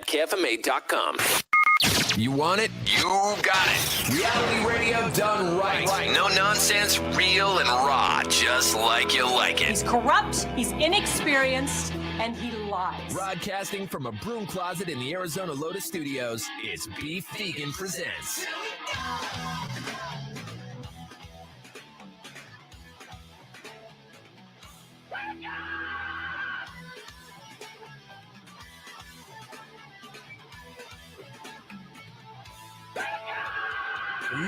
KFMA.com. You want it? You got it. Reality radio done right. No nonsense, real and raw, just like you like it. He's corrupt, he's inexperienced, and he lies. Broadcasting from a broom closet in the Arizona Lotus Studios, it's Beef Vegan Presents.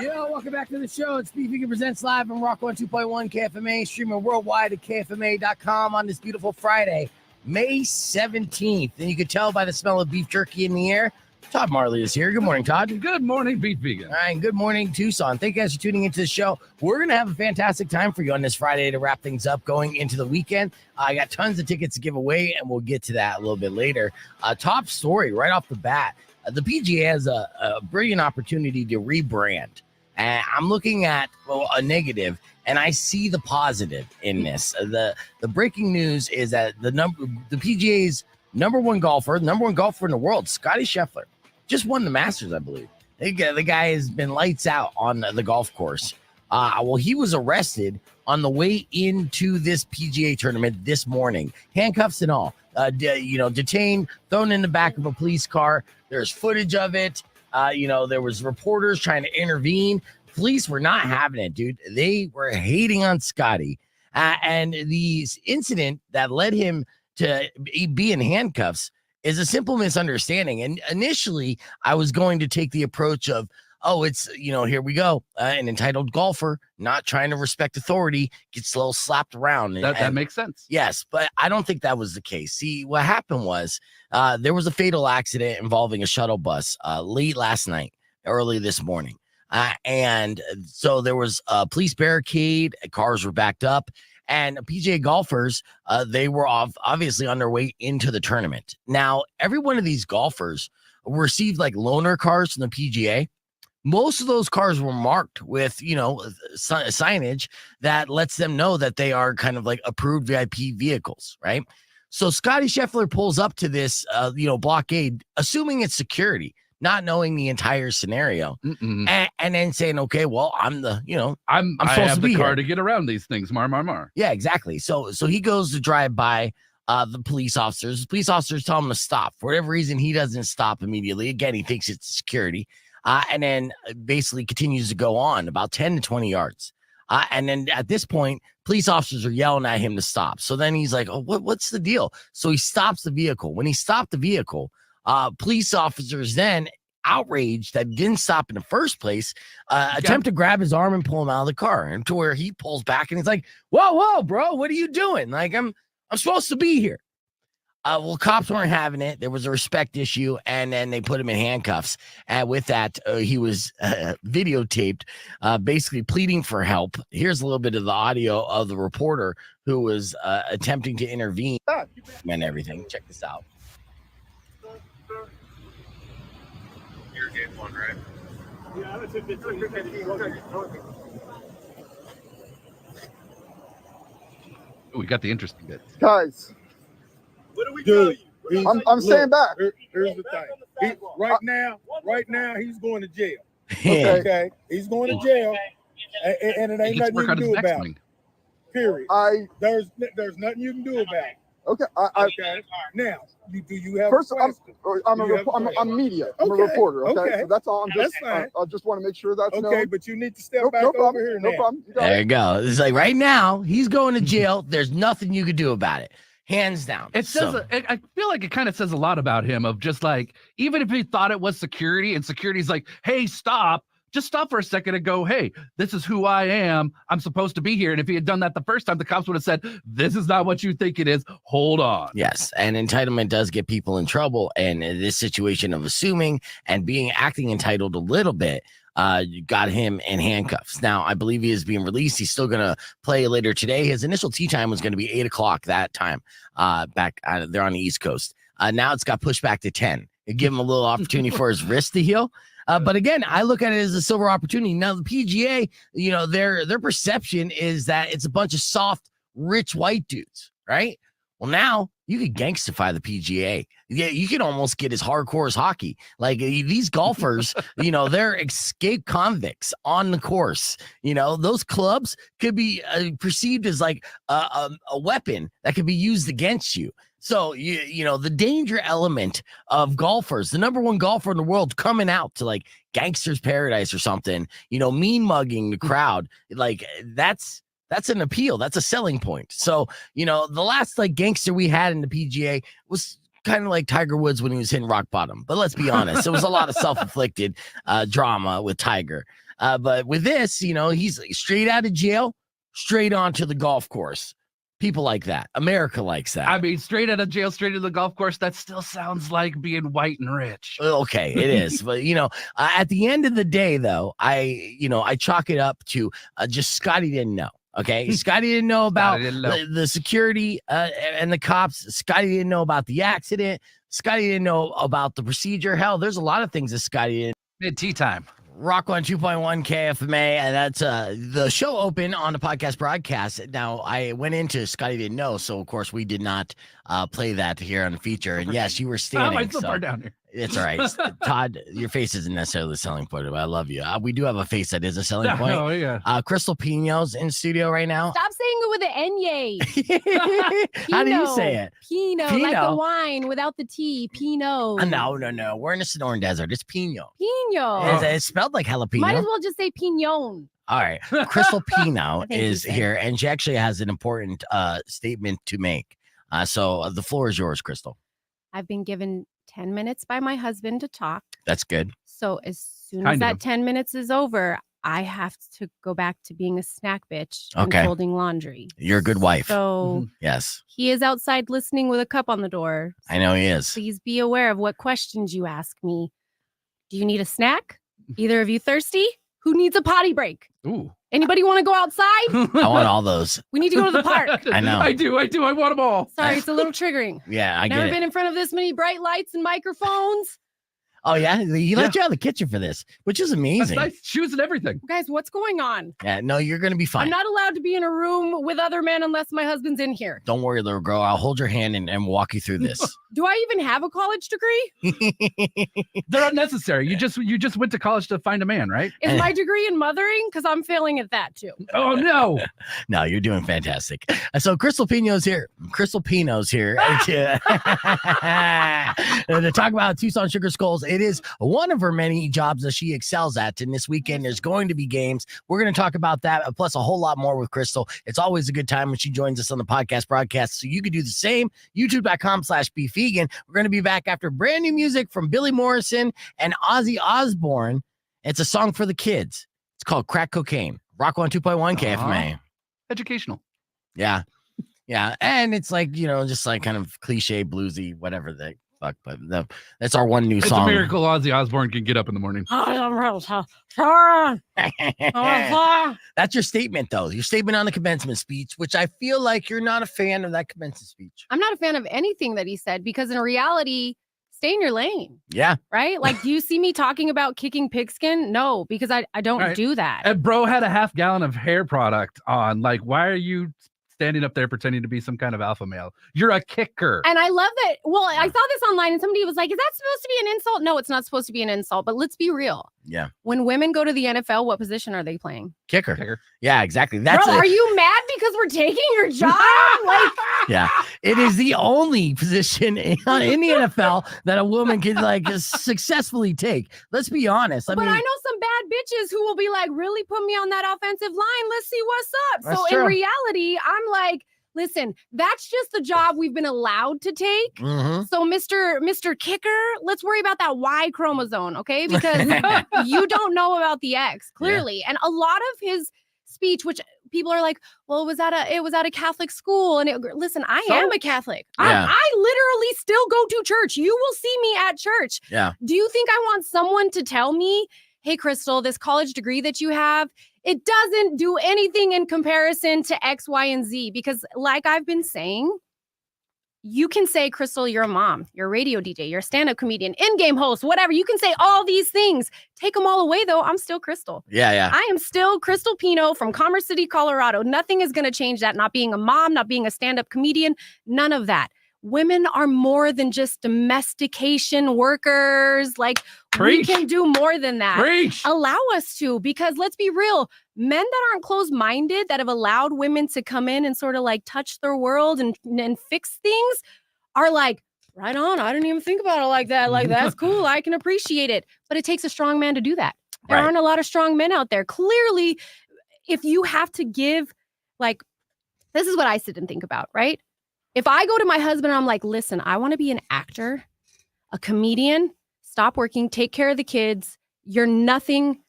Yo, welcome back to the show. It's Beef Vegan Presents live from Rock 102.1 KFMA, streaming worldwide at KFMA.com on this beautiful Friday, May 17th. And you can tell by the smell of beef jerky in the air, Todd Marlie is here. Good morning, Todd. Good morning, Beef Vegan. All right, good morning, Tucson. Thank you guys for tuning into the show. We're going to have a fantastic time for you on this Friday to wrap things up going into the weekend. I got tons of tickets to give away, and we'll get to that a little bit later. Top story right off the bat. The PGA has a brilliant opportunity to rebrand. And I'm looking at a negative, and I see the positive in this. The breaking news is that the PGA's number one golfer in the world, Scottie Scheffler, just won the Masters, I believe. The guy has been lights out on the golf course. Well, he was arrested on the way into this PGA tournament this morning, handcuffs and all. Detained, thrown in the back of a police car. There's footage of it. There was reporters trying to intervene. Police were not having it, dude. They were hating on Scottie. And the incident that led him to be in handcuffs is a simple misunderstanding. And initially, I was going to take the approach of, here we go. An entitled golfer not trying to respect authority gets a little slapped around. That makes sense. Yes, but I don't think that was the case. See, what happened was there was a fatal accident involving a shuttle bus late last night, early this morning. And so there was a police barricade, cars were backed up, and PGA golfers, they were obviously on their way into the tournament. Now, every one of these golfers received like loaner cars from the PGA. Most of those cars were marked with, signage that lets them know that they are kind of like approved VIP vehicles, right? So Scottie Scheffler pulls up to this, blockade, assuming it's security, not knowing the entire scenario, and then saying, "Okay, well, I'm supposed to be the car here to get around these things." Mar. Yeah, exactly. So he goes to drive by the police officers. The police officers tell him to stop. For whatever reason, he doesn't stop immediately. Again, he thinks it's security. And then basically continues to go on about 10 to 20 yards. And then at this point, police officers are yelling at him to stop. So then he's like, oh, what's the deal? So he stops the vehicle. When he stopped the vehicle, police officers then, outraged that didn't stop in the first place, attempt to grab his arm and pull him out of the car. And to where he pulls back and he's like, whoa, bro, what are you doing? Like, I'm supposed to be here. Well, cops weren't having it. There was a respect issue, and then they put him in handcuffs. And with that, he was videotaped, basically pleading for help. Here's a little bit of the audio of the reporter who was attempting to intervene and everything. Check this out. You're game one, right? Yeah, We got the interesting bits. Guys, what do we tell you? I'm staying back. Here's the thing. Right now, he's going to jail. Yeah. Okay, he's going to jail, and it ain't nothing you can do about it. Period. There's nothing you can do about it. Okay. Okay. Now, do you have? First, I'm media. I'm a reporter. Okay. So that's all. That's fine. I just want to make sure that's okay. But you need to step back over here now. No problem. There you go. It's like right now he's going to jail. There's nothing you could do about it. Hands down. It says, I feel like it kind of says a lot about him of just like, even if he thought it was security and security's like, hey, stop, just stop for a second and go, hey, this is who I am. I'm supposed to be here. And if he had done that the first time, the cops would have said, this is not what you think it is. Hold on. Yes. And entitlement does get people in trouble. And in this situation of assuming and acting entitled a little bit, got him in handcuffs. Now, I believe he is being released. He's still going to play later today. His initial tee time was going to be 8 o'clock that time back there on the East Coast. Now it's got pushed back to 10. It give him a little opportunity for his wrist to heal. But again, I look at it as a silver opportunity. Now, the PGA, their perception is that it's a bunch of soft, rich white dudes, right? Well, now you could gangstify the PGA. Yeah, you can almost get as hardcore as hockey. Like these golfers, they're escaped convicts on the course. Those clubs could be perceived as like a weapon that could be used against you. So, the danger element of golfers, the number one golfer in the world coming out to like Gangster's Paradise or something, mean mugging the crowd, like that's an appeal. That's a selling point. So, the last like gangster we had in the PGA was kind of like Tiger Woods when he was hitting rock bottom. But let's be honest, it was a lot of self-inflicted drama with Tiger. But with this, he's straight out of jail, straight onto the golf course. People like that. America likes that. I mean, straight out of jail, straight to the golf course. That still sounds like being white and rich. Okay, it is. But, at the end of the day, though, I chalk it up to just Scottie didn't know. Okay. Scottie didn't know about the security and the cops. Scottie didn't know about the accident. Scottie didn't know about the procedure. Hell, there's a lot of things that Scottie didn't. Mid-tea time. Rock 102.1 KFMA, and that's the show open on the podcast broadcast. Now, I went into Scottie didn't know, so of course we did not play that here on the feater. And yes, you were standing. I'm so far down here. It's all right. Todd, your face isn't necessarily the selling point, but I love you. We do have a face that is a selling point. Oh, yeah. Krystal Pino's in studio right now. Stop saying it with the N-yay. How do you say it? Pino, like the wine without the T. Pino. No. We're in the Sonoran Desert. It's Pino. Pino. It's spelled like jalapeno. Might as well just say Pignon. All right. Krystal Pino Thank is you, here, and she actually has an important statement to make. So the floor is yours, Krystal. I've been given 10 minutes by my husband to talk. That's good. So as soon as that 10 minutes is over, I have to go back to being a snack bitch and folding laundry. You're a good wife. So yes, he is outside listening with a cup on the door. So I know he is. Please be aware of what questions you ask me. Do you need a snack? Either of you thirsty? Who needs a potty break? Ooh. Anybody want to go outside? I want all those. We need to go to the park. I know. I do. I want them all. Sorry, it's a little triggering. Yeah, I get it. Never been in front of this many bright lights and microphones. Oh, yeah? He let you out of the kitchen for this, which is amazing. That's nice. Shoes and everything. Guys, what's going on? Yeah, no, you're going to be fine. I'm not allowed to be in a room with other men unless my husband's in here. Don't worry, little girl. I'll hold your hand and walk you through this. Do I even have a college degree? They're unnecessary. You just went to college to find a man, right? Is my degree in mothering? Because I'm failing at that too. Oh, no. No, you're doing fantastic. So Krystal Pino's here. Krystal Pino's here to talk about Tucson Sugar Skulls. It is one of her many jobs that she excels at. And this weekend, there's going to be games. We're going to talk about that, plus a whole lot more with Krystal. It's always a good time when she joins us on the podcast broadcast. So you can do the same. YouTube.com/BeFegan. We're going to be back after brand new music from Billy Morrison and Ozzy Osbourne. It's a song for the kids. It's called Crack Cocaine. Rock 102.1 KFMA. Educational. Yeah. Yeah. And it's like, just like kind of cliche, bluesy, whatever the fuck. But that's our one new song. It's a miracle Ozzy Osbourne can get up in the morning. That's your statement, though. Your statement on the commencement speech, which I feel like you're not a fan of that commencement speech. I'm not a fan of anything that he said because in reality, stay in your lane. Yeah. Right? Like, do you see me talking about kicking pigskin? No, because I don't do that. And bro had a half gallon of hair product on. Like, why are you standing up there pretending to be some kind of alpha male? You're a kicker. And I love that. Well, I saw this online and somebody was like, is that supposed to be an insult? No, it's not supposed to be an insult, but let's be real. Yeah. When women go to the NFL, what position are they playing? Kicker. Yeah, exactly. That's Bro, are you mad because we're taking your job? Like, yeah, it is the only position in the NFL that a woman can successfully take. Let's be honest. I know some bad bitches who will be like, really put me on that offensive line. Let's see what's up. That's so true. In reality, I'm like, listen, that's just the job we've been allowed to take. Mm-hmm. So Mr. Kicker, let's worry about that Y chromosome, okay? Because you don't know about the X, clearly. Yeah. And a lot of his speech, which people are like, well, it was at a Catholic school. And listen, I am a Catholic. Yeah. I literally still go to church. You will see me at church. Yeah. Do you think I want someone to tell me, hey, Krystal, this college degree that you have, it doesn't do anything in comparison to X, Y, and Z? Because like I've been saying, you can say, Krystal, you're a mom, you're a radio DJ, you're a stand-up comedian, in-game host, whatever. You can say all these things. Take them all away, though. I'm still Krystal. Yeah. I am still Krystal Pino from Commerce City, Colorado. Nothing is going to change that. Not being a mom, not being a stand-up comedian, none of that. women are more than just domestication workers. Like, Preach. we can do more than that. Preach. Allow us to, because let's be real, men that aren't closed-minded, that have allowed women to come in and sort of like touch their world and fix things, are like, right on. I didn't even think about it like that. Like, that's cool. I can appreciate it. But it takes a strong man to do that. There aren't a lot of strong men out there. Clearly, if you have to give, like, this is what I sit and think about, right? If I go to my husband and I'm like, listen, I want to be an actor, a comedian, stop working, take care of the kids. You're nothing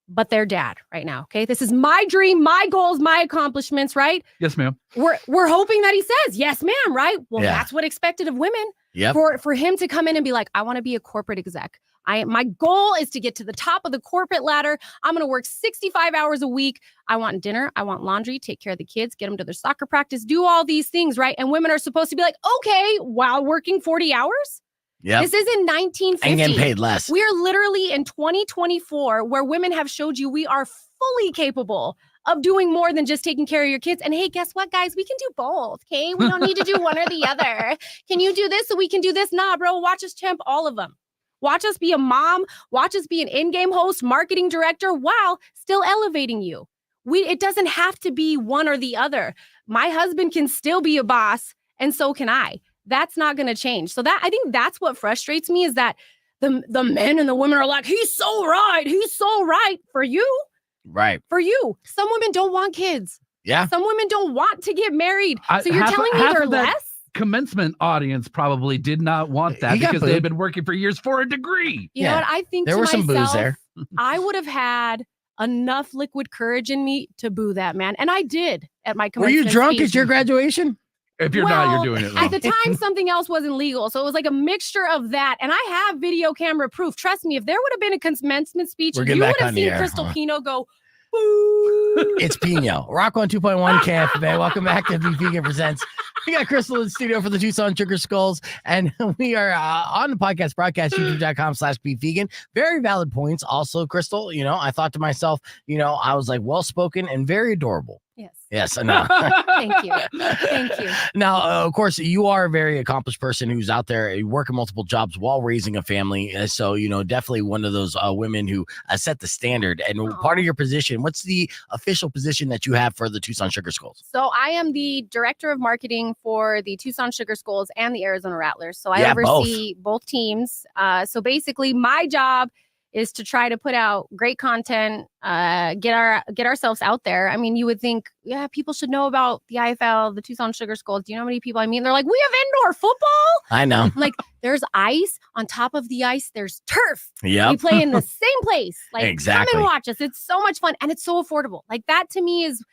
but their dad right now. Okay. This is my dream, my goals, my accomplishments, right? Yes, ma'am. We're hoping that he says, yes, ma'am, right? Well, that's what expected of women. Yep. For him to come in and be like, I want to be a corporate exec. My goal is to get to the top of the corporate ladder. I'm going to work 65 hours a week. I want dinner. I want laundry, take care of the kids, get them to their soccer practice, do all these things, right? And women are supposed to be like, okay, while working 40 hours? Yeah. This isn't 1950. And getting paid less. We are literally in 2024 where women have showed you we are fully capable of doing more than just taking care of your kids. And hey, guess what, guys? We can do both, okay? We don't need to do one or the other. Can you do this so we can do this? Nah, bro, watch us champ all of them. Watch us be a mom, watch us be an in-game host, marketing director, while still elevating you. It doesn't have to be one or the other. My husband can still be a boss, and so can I. That's not going to change. So I think that's what frustrates me, is that the men and the women are like, he's so right. He's so right for you. Right. For you. Some women don't want kids. Yeah. Some women don't want to get married. So you're telling me they're less? Commencement audience probably did not want that because they had been working for years for a degree. You know what? I think there was some booze there. I would have had enough liquid courage in me to boo that man. And I did at my commencement. Were you drunk speech. at your graduation? If you're not, you're doing it wrong. At the time, something else wasn't legal. So it was like a mixture of that. And I have video camera proof. Trust me, if there would have been a commencement speech, you would have seen Krystal Pino go, boo. It's Pino. Rock on 2.1 KFBA. Welcome back to Beef Vegan Presents. We got Krystal in the studio for the Tucson Sugar Skulls, and we are on the podcast broadcast, youtube.com/Beef Vegan. Very valid points. Also, Krystal, I thought to myself, I was like, well-spoken and very adorable. Yes. Yes, I know. Thank you. Thank you. Now, of course, you are a very accomplished person who's out there working multiple jobs while raising a family. So, definitely one of those women who set the standard. And part of your position, what's the official position that you have for the Tucson Sugar Skulls? So I am the director of marketing for the Tucson Sugar Skulls and the Arizona Rattlers. So I oversee both teams. So basically my job is to try to put out great content, get ourselves out there. I mean, you would think, people should know about the IFL, the Tucson Sugar Skulls. Do you know how many people I mean? They're like, we have indoor football. I know. Like, there's ice. On top of the ice, there's turf. Yeah. We play in the same place. Like, exactly. Come and watch us. It's so much fun. And it's so affordable. Like, that to me is,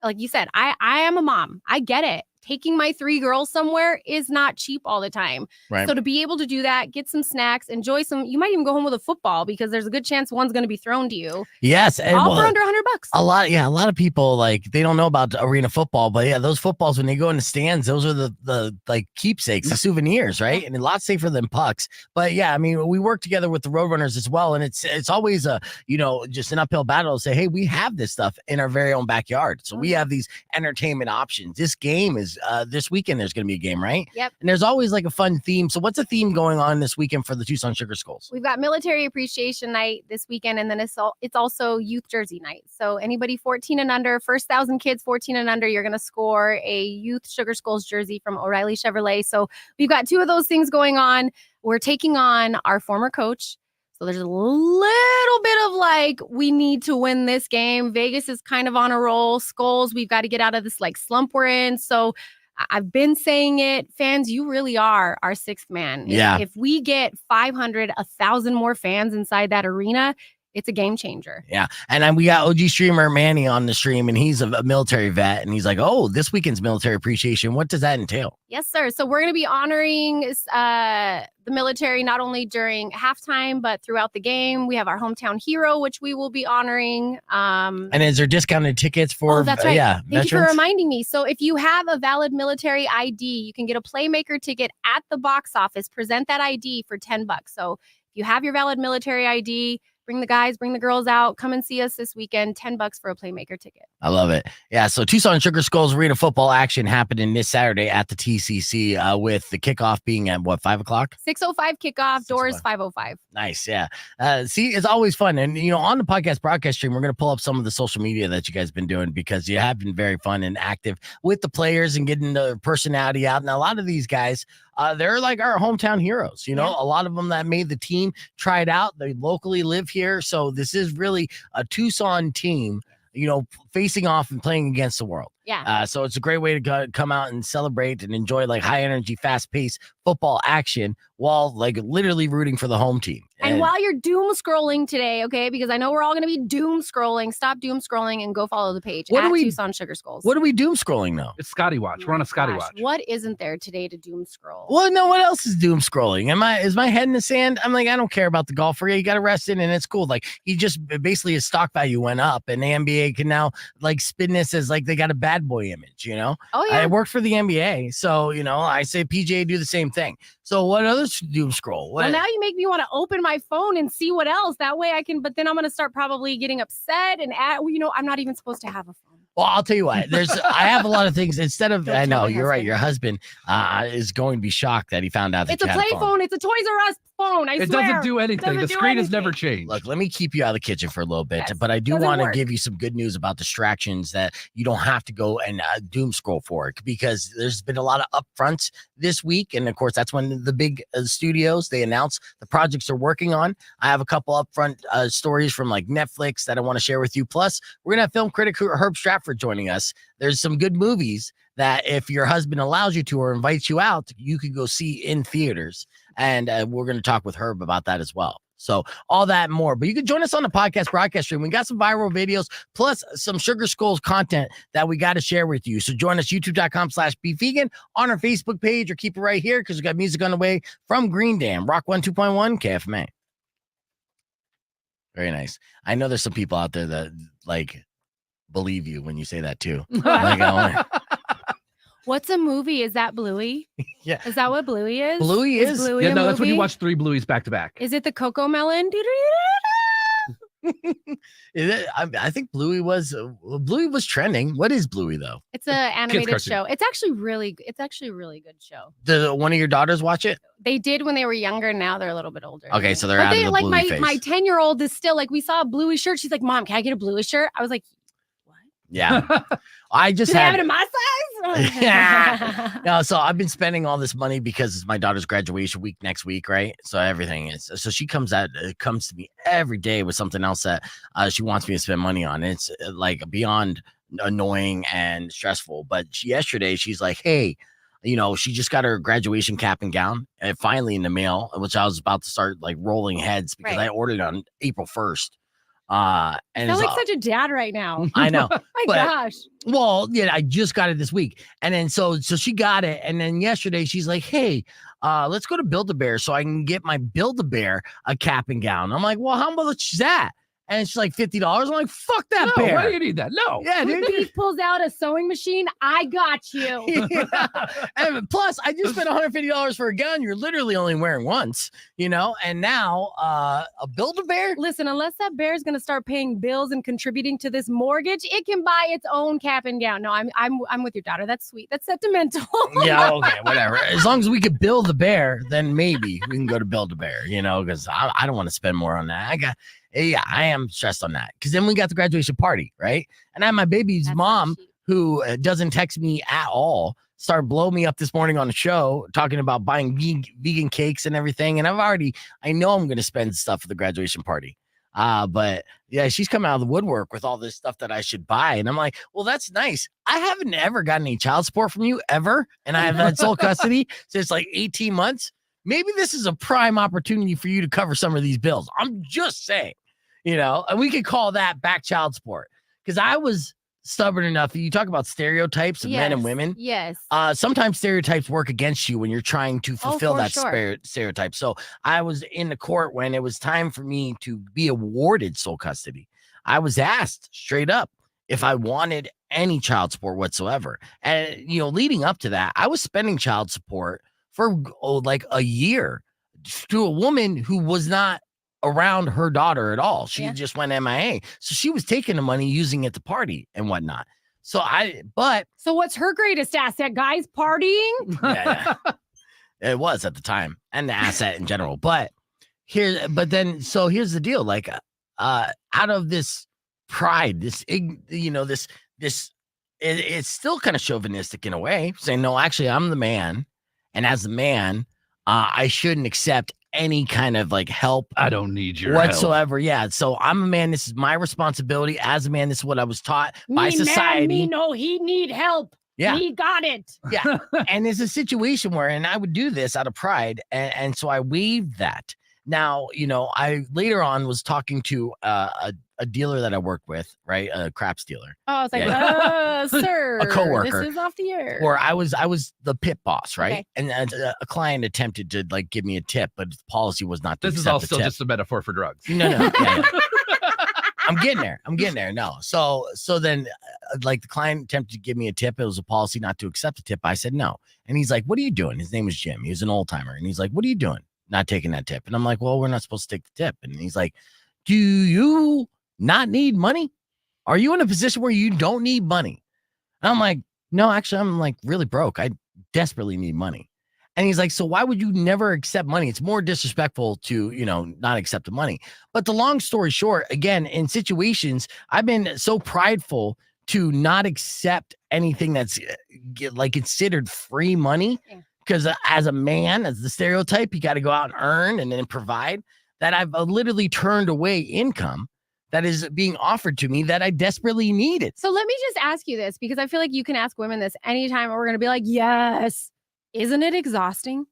like you said, I am a mom. I get it. Taking my 3 girls somewhere is not cheap all the time. Right. So to be able to do that, get some snacks, enjoy you might even go home with a football because there's a good chance one's going to be thrown to you. Yes. And all for under $100. A lot of people, like, they don't know about arena football, but yeah, those footballs, when they go in the stands, those are the like keepsakes, the souvenirs, right? And a lot safer than pucks. But yeah, I mean, we work together with the Roadrunners as well. And it's always just an uphill battle to say, hey, we have this stuff in our very own backyard. So we have these entertainment options. This game is this weekend, there's going to be a game, right? Yep. And there's always like a fun theme. So what's a theme going on this weekend for the Tucson Sugar Skulls? We've got Military Appreciation Night this weekend, and then it's also Youth Jersey Night. So anybody 14 and under, first 1,000 kids 14 and under, you're going to score a Youth Sugar Skulls jersey from O'Reilly Chevrolet. So we've got 2 of those things going on. We're taking on our former coach. So there's a little bit of like, we need to win this game. Vegas is kind of on a roll. Skulls, we've got to get out of this like slump we're in. So I've been saying it, fans, you really are our 6th man. Yeah. If we get 500, 1,000 more fans inside that arena, it's a game changer. Yeah. And then we got OG streamer Manny on the stream, and he's a military vet. And he's like, oh, this weekend's military appreciation. What does that entail? Yes, sir. So we're going to be honoring the military not only during halftime, but throughout the game. We have our hometown hero, which we will be honoring. And is there discounted tickets for? Oh, that's right. Yeah. Thank you for reminding me. So if you have a valid military ID, you can get a Playmaker ticket at the box office. Present that ID for $10. So if you have your valid military ID, Bring the guys, bring the girls out. Come and see us this weekend. $10 for a Playmaker ticket. I love it. Yeah, so Tucson Sugar Skulls Arena football action happening this Saturday at the TCC with the kickoff being at, what, 5 o'clock? 6:05 kickoff, doors 5:05. Nice, yeah. See, it's always fun. And, on the podcast broadcast stream, we're going to pull up some of the social media that you guys have been doing because you have been very fun and active with the players and getting the personality out. And a lot of these guys, they're like our hometown heroes. A lot of them that made the team tried out. They locally live here. So this is really a Tucson team, facing off and playing against the world. Yeah. So it's a great way to come out and celebrate and enjoy like high energy, fast paced football action while like literally rooting for the home team. And while you're doom scrolling today, okay, because I know we're all going to be doom scrolling, stop doom scrolling and go follow the page at Tucson Sugar Skulls. What are we doom scrolling though? It's Scottie Watch. We're on a Scottie Watch. What isn't there today to doom scroll? Well, no, what else is doom scrolling? Is my head in the sand? I'm like, I don't care about the golfer. You got arrested and it's cool. Like he just basically his stock value went up and the NBA can now like spin this as like they got a bad boy image, Oh yeah. I worked for the NBA. So, I say PGA do the same thing. So what others doom scroll? Well, now you make me want to open my phone and see what else. That way I can, but then I'm going to start probably getting upset and I'm not even supposed to have a phone. Well, I'll tell you what, I have a lot of things instead of, I know you're right. Your husband is going to be shocked that he found out that it's a play phone. It's a Toys R Us phone. I swear. It doesn't do anything. The screen has never changed. Look, let me keep you out of the kitchen for a little bit, but I do want to give you some good news about distractions that you don't have to go and doom scroll for it because there's been a lot of upfronts this week. And of course, that's when the big studios, they announce the projects they're working on. I have a couple upfront stories from like Netflix that I want to share with you. Plus, we're going to have film critic Herb Stratford joining us. There's some good movies that if your husband allows you to or invites you out, you could go see in theaters. And we're going to talk with Herb about that as well. So all that and more. But you can join us on the podcast broadcast stream. We got some viral videos plus some Sugar Skulls content that we got to share with you. So join us, youtube.com/bevegan on our Facebook page or keep it right here because we got music on the way from Green Dam. Rock 102.1 KFMA. Very nice. I know there's some people out there that like believe you when you say that too. What's a movie? Is that Bluey? Yeah. Is that what Bluey is? Bluey is. Bluey yeah, no, movie? that's when you watch 3 Blueys back to back. Is it the Coco Melon? Is it? I think Bluey was trending. What is Bluey though? It's an animated show. It's actually a really good show. Does one of your daughters watch it? They did when they were younger. Now they're a little bit older. Okay, so they're out of the like Bluey phase. My 10-year-old is still like, we saw a Bluey shirt. She's like, Mom, can I get a Bluey shirt? I was like, what? Yeah. I just have had it in my size. Yeah. No, so I've been spending all this money because it's my daughter's graduation week next week, right? So everything is. So she comes to me every day with something else that she wants me to spend money on. It's like beyond annoying and stressful. But yesterday she's like, hey, she just got her graduation cap and gown and finally in the mail, which I was about to start like rolling heads because I ordered it on April 1st. And I feel like such a dad right now. I know. My gosh. Well, yeah, I just got it this week. And then so she got it. And then yesterday she's like, hey, let's go to Build-A-Bear so I can get my Build-A-Bear a cap and gown. I'm like, well, how much is that? And it's like $50. I'm like, fuck that bear. Why do you need that? No. Yeah, dude. He pulls out a sewing machine. I got you. Yeah. And plus, I just spent $150 for a gun you're literally only wearing once, and now a Build-A-Bear? Listen, unless that bear is going to start paying bills and contributing to this mortgage, it can buy its own cap and gown. No, I'm with your daughter. That's sweet. That's sentimental. Yeah, okay, whatever. As long as we could build a bear, then maybe we can go to Build-A-Bear, because I don't want to spend more on that. I am stressed on that because then we got the graduation party, right? And I have my baby's mom who doesn't text me at all. Started blowing me up this morning on the show talking about buying vegan cakes and everything. And I know I'm going to spend stuff for the graduation party. But yeah, she's coming out of the woodwork with all this stuff that I should buy. And I'm like, well, that's nice. I haven't ever gotten any child support from you ever. And I have had sole custody since like 18 months. Maybe this is a prime opportunity for you to cover some of these bills. I'm just saying, and we could call that back child support because I was stubborn enough. You talk about stereotypes of men and women. Yes. Sometimes stereotypes work against you when you're trying to fulfill that stereotype. So I was in the court when it was time for me to be awarded sole custody. I was asked straight up if I wanted any child support whatsoever. And, leading up to that, I was spending child support for like a year to a woman who was not around her daughter at all. She just went MIA. So she was taking the money, using it to party and whatnot. So So what's her greatest asset, guys? Partying? Yeah. It was at the time, and the asset in general. But here's the deal. Like, out of this pride, it's still kind of chauvinistic in a way, saying, no, actually, I'm the man. And as the man, I shouldn't accept any kind of like help. I don't need your whatsoever. Help. Yeah. So I'm a man. This is my responsibility as a man. This is what I was taught by society. He need help. Yeah. He got it. Yeah. And it's a situation where, and I would do this out of pride. And so I waived that. Now, I later on was talking to a dealer that I work with, right? A craps dealer. Oh, I was like, sir, a coworker. This is off the air. Or I was the pit boss, right? Okay. And a client attempted to like give me a tip, but the policy was not. This is all still just a metaphor for drugs. No. Yeah. I'm getting there. No. So then like the client attempted to give me a tip. It was a policy not to accept the tip. I said no. And he's like, what are you doing? His name was Jim. He was an old timer. And he's like, what are you doing? Not taking that tip. And I'm like, well, we're not supposed to take the tip. And he's like, do you not need money? Are you in a position where you don't need money? And I'm like, no, actually, I'm like really broke. I desperately need money. And he's like, so why would you never accept money? It's more disrespectful to, not accept the money. But the long story short, again, in situations, I've been so prideful to not accept anything that's like considered free money. Because as a man, as the stereotype, you got to go out and earn and then provide, that I've literally turned away income that is being offered to me that I desperately needed. So let me just ask you this, because I feel like you can ask women this anytime and we're going to be like, yes. Isn't it exhausting?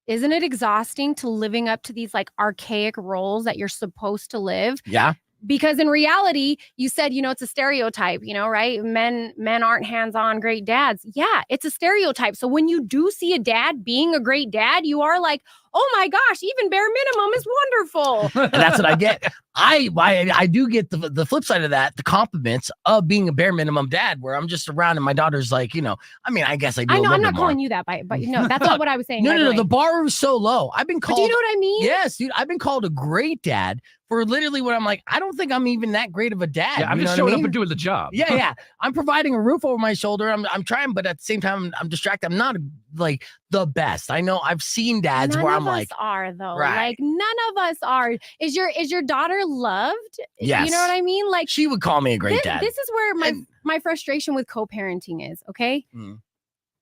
Isn't it exhausting to living up to these like archaic roles that you're supposed to live? Yeah. Because in reality, you said, it's a stereotype, right? Men aren't hands-on great dads. Yeah, it's a stereotype. So when you do see a dad being a great dad, you are like, oh my gosh, even bare minimum is wonderful. And that's what I get. I do get the flip side of that, the compliments of being a bare minimum dad, where I'm just around and my daughter's like, I guess I do. I know, I'm not calling you that, but that's not what I was saying. No. The bar was so low. I've been called. But do you know what I mean? Yes, dude. I've been called a great dad for literally what I'm like. I don't think I'm even that great of a dad. Yeah, I'm just showing up and doing the job. Yeah. I'm providing a roof over my shoulder. I'm trying, but at the same time, I'm distracted. I'm not like the best. I know I've seen dads where I'm like, are though, right. Like none of us are. Is your daughter loved? Yes. You know what I mean? Like she would call me a great dad. This is where my frustration with co-parenting is. Okay.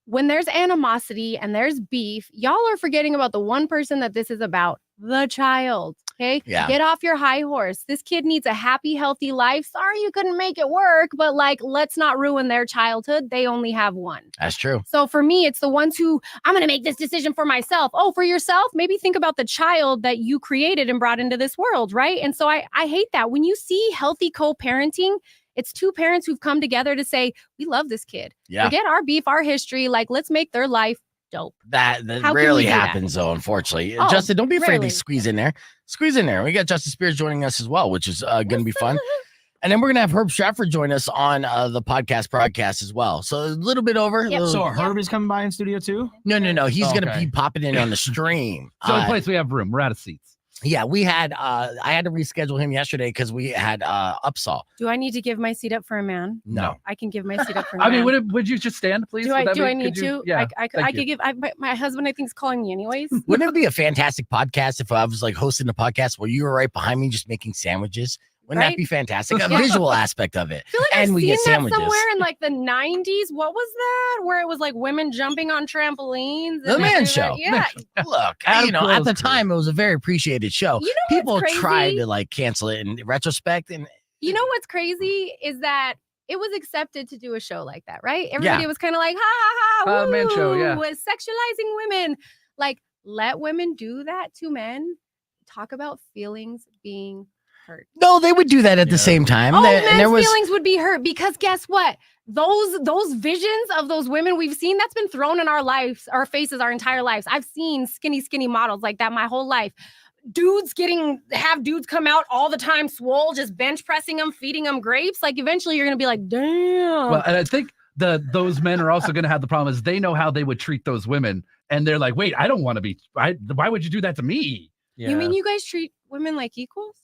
When there's animosity and there's beef, y'all are forgetting about the one person that this is about, the child. Okay. Yeah. Get off your high horse. This kid needs a happy, healthy life. Sorry you couldn't make it work, but like, let's not ruin their childhood. They only have one. That's true. So for me, it's the ones who I'm going to make this decision for myself. Oh, for yourself? Maybe think about the child that you created and brought into this world. Right. And so I hate that. When you see healthy co-parenting, it's two parents who've come together to say, we love this kid. Yeah. Forget our beef, our history. Like, let's make their life dope. That rarely happens, though, unfortunately. Oh, Justin, don't be afraid rarely. to squeeze in there. Squeeze in there. We got Justin Spears joining us as well, which is going to be fun. And then we're going to have Herb Stratford join us on the podcast broadcast as well. So a little bit over. Yep. So Herb is coming by in studio too? No. He's going to be popping in on the stream. So in place we have room. We're out of seats. Yeah, we had I had to reschedule him yesterday because we had Upsaw. Do I need to give my seat up for a man? No. I can give my seat up for a man. I mean, would you just stand, please? Do I need to? Yeah. I could give. My husband, I think, is calling me anyways. Wouldn't it be a fantastic podcast if I was like hosting a podcast where you were right behind me just making sandwiches? Wouldn't that be fantastic? A visual aspect of it. I feel like and I've we seen get sandwiches. that somewhere in like the 90s. What was that? Where it was like women jumping on trampolines. The Man Show. Yeah. Look, at the time, it was a very appreciated show. You know People what's tried crazy? to like cancel it in retrospect. And you know what's crazy is that it was accepted to do a show like that, right? Everybody was kind of like, ha ha ha, woo, Man Show, yeah. was sexualizing women. Like, let women do that to men. Talk about feelings being hurt. No, they would do that at the same time. Oh, men's feelings would be hurt because guess what? Those visions of those women we've seen, that's been thrown in our lives, our faces, our entire lives. I've seen skinny models like that my whole life. Dudes have dudes come out all the time, swole, just bench pressing them, feeding them grapes. Like eventually you're gonna be like, damn. Well, and I think those men are also gonna have the problem is they know how they would treat those women, and they're like, wait, I don't want to be. Why would you do that to me? Yeah. You mean you guys treat women like equals?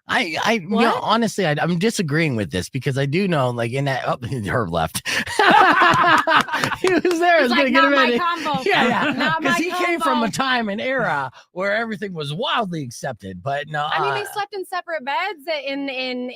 You know, honestly, I'm disagreeing with this because I do know, like in that, Herb left. He was there. I was going to get him in. Yeah. Because he came from a time and era where everything was wildly accepted. But no, I mean, they slept in separate beds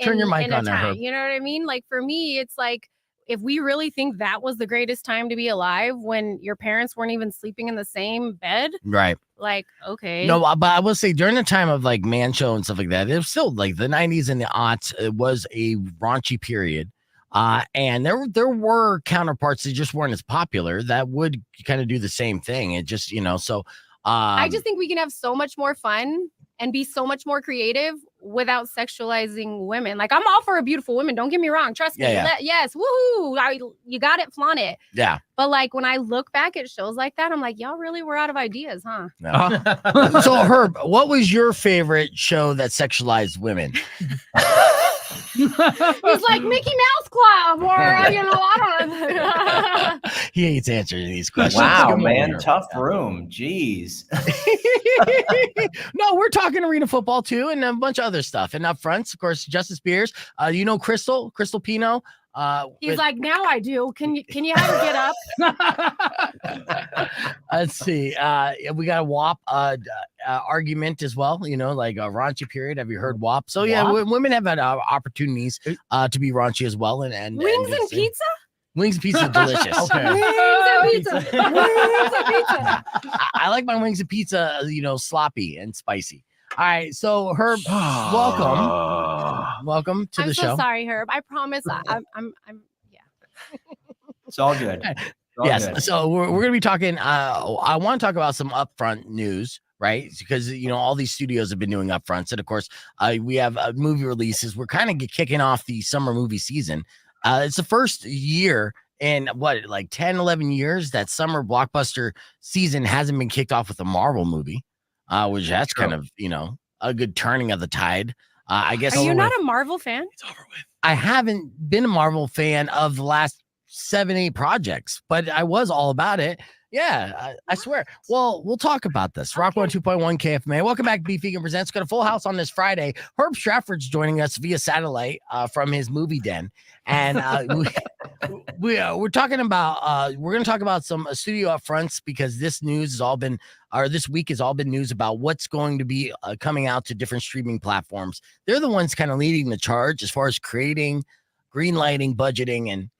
turn your mic on there, Herb. You know what I mean? Like for me, it's like, if we really think that was the greatest time to be alive when your parents weren't even sleeping in the same bed, right? Like, okay. No, but I will say during the time of like Man Show and stuff like that, it was still like the 90s and the aughts. It was a raunchy period. And there were counterparts that just weren't as popular that would kind of do the same thing. It just, you know, so I just think we can have so much more fun and be so much more creative without sexualizing women. Like, I'm all for a beautiful woman. Don't get me wrong. Trust me. Yes. Woohoo. You got it. Flaunt it. Yeah. But like when I look back at shows like that, I'm like, y'all really were out of ideas, huh? No. So Herb, what was your favorite show that sexualized women? He's like Mickey Mouse Club, or you know, I don't know. He hates answering these questions. Wow, man, tough room. Jeez. No, we're talking arena football too, and a bunch of other stuff. And up front, of course, Justice Beers. You know, Krystal Pino. He's like, now I do. Can you have her get up? Let's see. We got a WAP argument as well. You know, like a raunchy period. Have you heard WAP? So yeah, women have had opportunities to be raunchy as well. And wings and pizza. Wings and pizza are delicious. Okay. Wings and pizza. Wings and pizza. I like my wings and pizza, you know, sloppy and spicy. All right, so Herb, welcome to the show. I'm so sorry, Herb. I promise. I'm yeah. It's all good. Yes. Good. So we're going to be talking. I want to talk about some upfront news, right? Because you know all these studios have been doing upfronts, and of course, we have movie releases. We're kind of kicking off the summer movie season. It's the first year in like 10, 11 years that summer blockbuster season hasn't been kicked off with a Marvel movie. Which that's kind of, you know, a good turning of the tide. I guess. Are you not a Marvel fan? It's over with. I haven't been a Marvel fan of the last 7-8 projects, but I was all about it. Yeah, I swear. Well, we'll talk about this. Rock 102.1 KFMA. Welcome back. Beef Vegan Presents. Got a full house on this Friday. Herb Stratford's joining us via satellite from his movie den. And we're talking about we're going to talk about some studio upfronts because this week has all been news about what's going to be coming out to different streaming platforms. They're the ones kind of leading the charge as far as creating, greenlighting, budgeting, and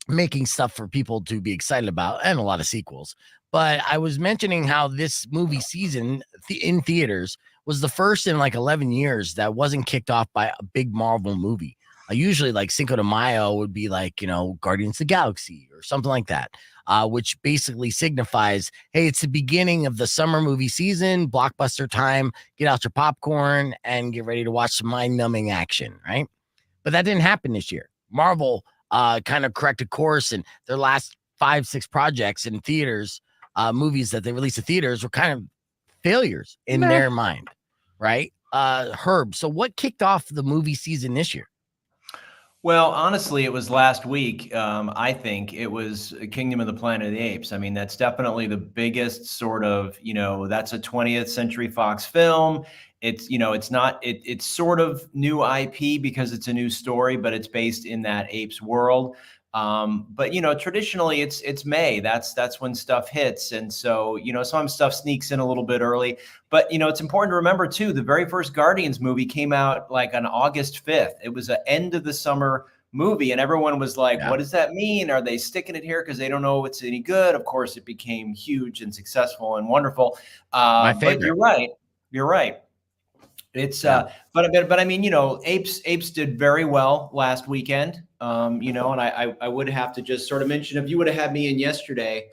making stuff for people to be excited about, and a lot of sequels. But I was mentioning how this movie season in theaters was the first in like 11 years that wasn't kicked off by a big Marvel movie. Usually like Cinco de Mayo would be like, you know, Guardians of the Galaxy or something like that, which basically signifies, hey, it's the beginning of the summer movie season, blockbuster time, get out your popcorn and get ready to watch some mind-numbing action, right? But that didn't happen this year. Marvel kind of corrected course, and their last 5-6 projects in theaters, movies that they released in theaters were kind of failures in their mind, right? Herb, so what kicked off the movie season this year? Well, honestly, it was last week. I think it was Kingdom of the Planet of the Apes. I mean, that's definitely the biggest sort of, you know, that's a 20th Century Fox film. It's, you know, it's sort of new IP because it's a new story, but it's based in that apes world. But, you know, traditionally it's May. That's when stuff hits. And so, you know, some stuff sneaks in a little bit early. But, you know, it's important to remember, too, the very first Guardians movie came out like on August 5th. It was an end of the summer movie. And everyone was like, what does that mean? Are they sticking it here because they don't know it's any good? Of course, it became huge and successful and wonderful. My favorite. But you're right. It's but I mean, you know, apes did very well last weekend. You know, and I would have to just sort of mention, if you would have had me in yesterday,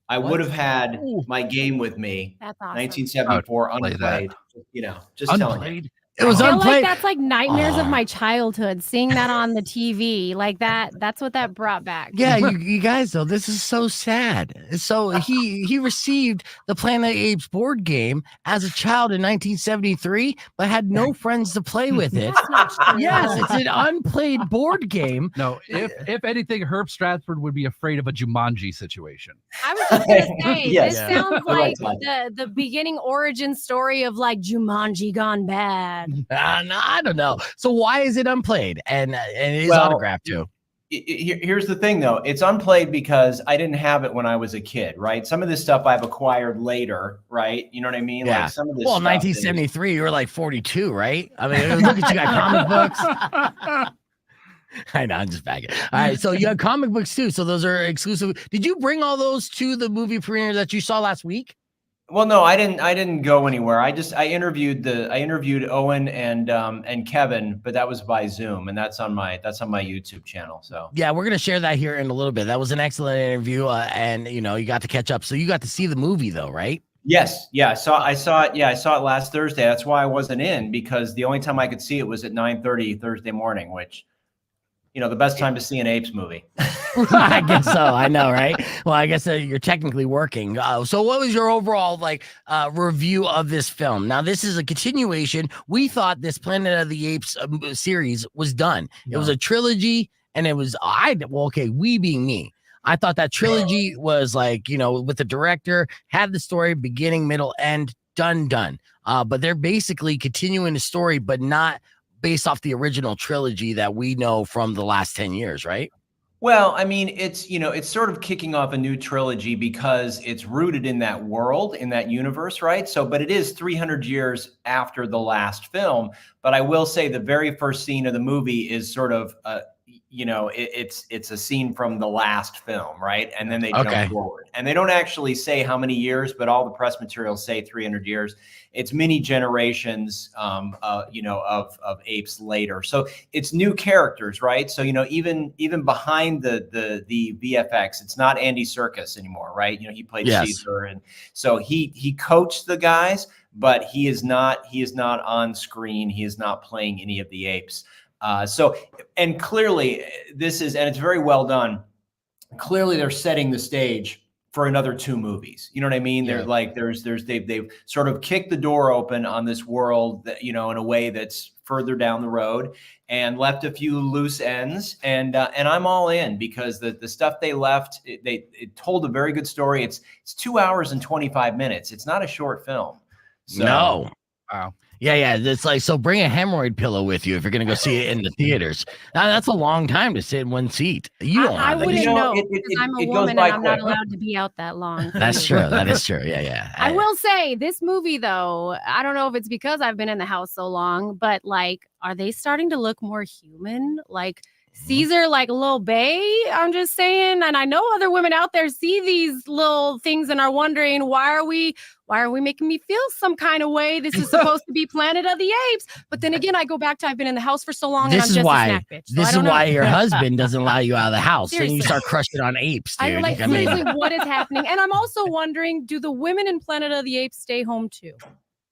I would have had my game with me. That's awesome. 1974 unplayed. You know, just telling you. It was I feel unplayed. like that's like nightmares of my childhood, seeing that on the TV. Like that's what that brought back. Yeah, you guys though, this is so sad. So he received the Planet of the Apes board game as a child in 1973, but had no friends to play with it. That's not true. Yes, it's an unplayed board game. No, if anything, Herb Stratford would be afraid of a Jumanji situation. I was just gonna say, Yes. this sounds like Right. the beginning origin story of like Jumanji gone bad. No, I don't know. So why is it unplayed? And it is Well, autographed too. Here's the thing, though. It's unplayed because I didn't have it when I was a kid, right? Some of this stuff I've acquired later, right? You know what I mean? Yeah. Like some of this Well, stuff 1973, you were like 42, right? I mean, look at you got comic books. I know, I'm just bagging. All right, so you have comic books too. So those are exclusive. Did you bring all those to the movie premiere that you saw last week? Well, no, I didn't go anywhere. I interviewed Owen and Kevin, but that was by Zoom, and that's on my YouTube channel. So Yeah, we're gonna share that here in a little bit. That was an excellent interview, and you got to catch up. So you got to see the movie though, right? yes, yeah, I saw it. Yeah, I saw it last Thursday. That's why I wasn't in, because the only time I could see it was at 9:30 Thursday morning, which, the best time to see an Apes movie. I guess so. I know, right? Well, I guess you're technically working. So what was your overall review of this film? Now, this is a continuation. We thought this Planet of the Apes series was done. It was a trilogy, and it was we being me. I thought that trilogy was with the director, had the story beginning, middle, end, done. But they're basically continuing the story, but not based off the original trilogy that we know from the last 10 years, right? Well, I mean, it's sort of kicking off a new trilogy because it's rooted in that world, in that universe, right? So, but it is 300 years after the last film. But I will say the very first scene of the movie is sort of, it's a scene from the last film, right? And then they jump forward. And they don't actually say how many years, but all the press materials say 300 years. It's many generations, of apes later. So it's new characters, right? So, even behind the VFX, it's not Andy Serkis anymore, right? He played Caesar, and so he coached the guys, but he is not on screen. He is not playing any of the apes. And clearly and it's very well done. Clearly they're setting the stage for another 2 movies. You know what I mean? Yeah. They're like, they've sort of kicked the door open on this world that, in a way that's further down the road, and left a few loose ends. And I'm all in, because the stuff they left, it told a very good story. It's 2 hours and 25 minutes. It's not a short film. So, No. Wow. Yeah. It's so bring a hemorrhoid pillow with you if you're going to go see it in the theaters. Now, that's a long time to sit in one seat. You don't I have wouldn't that. know, because I'm a woman and I'm not allowed to be out that long. That's true. That is true. Yeah. I will say this movie, though, I don't know if it's because I've been in the house so long, but are they starting to look more human? Like Caesar, like Lil Bay, I'm just saying. And I know other women out there see these little things and are wondering, why are we making me feel some kind of way? This is supposed to be Planet of the Apes. But then again, I go back to I've been in the house for so long, and I'm just a snack bitch. So this is why your husband doesn't allow you out of the house. Seriously. Then you start crushing on apes, dude. I'm like, seriously, what is happening? And I'm also wondering, do the women in Planet of the Apes stay home too?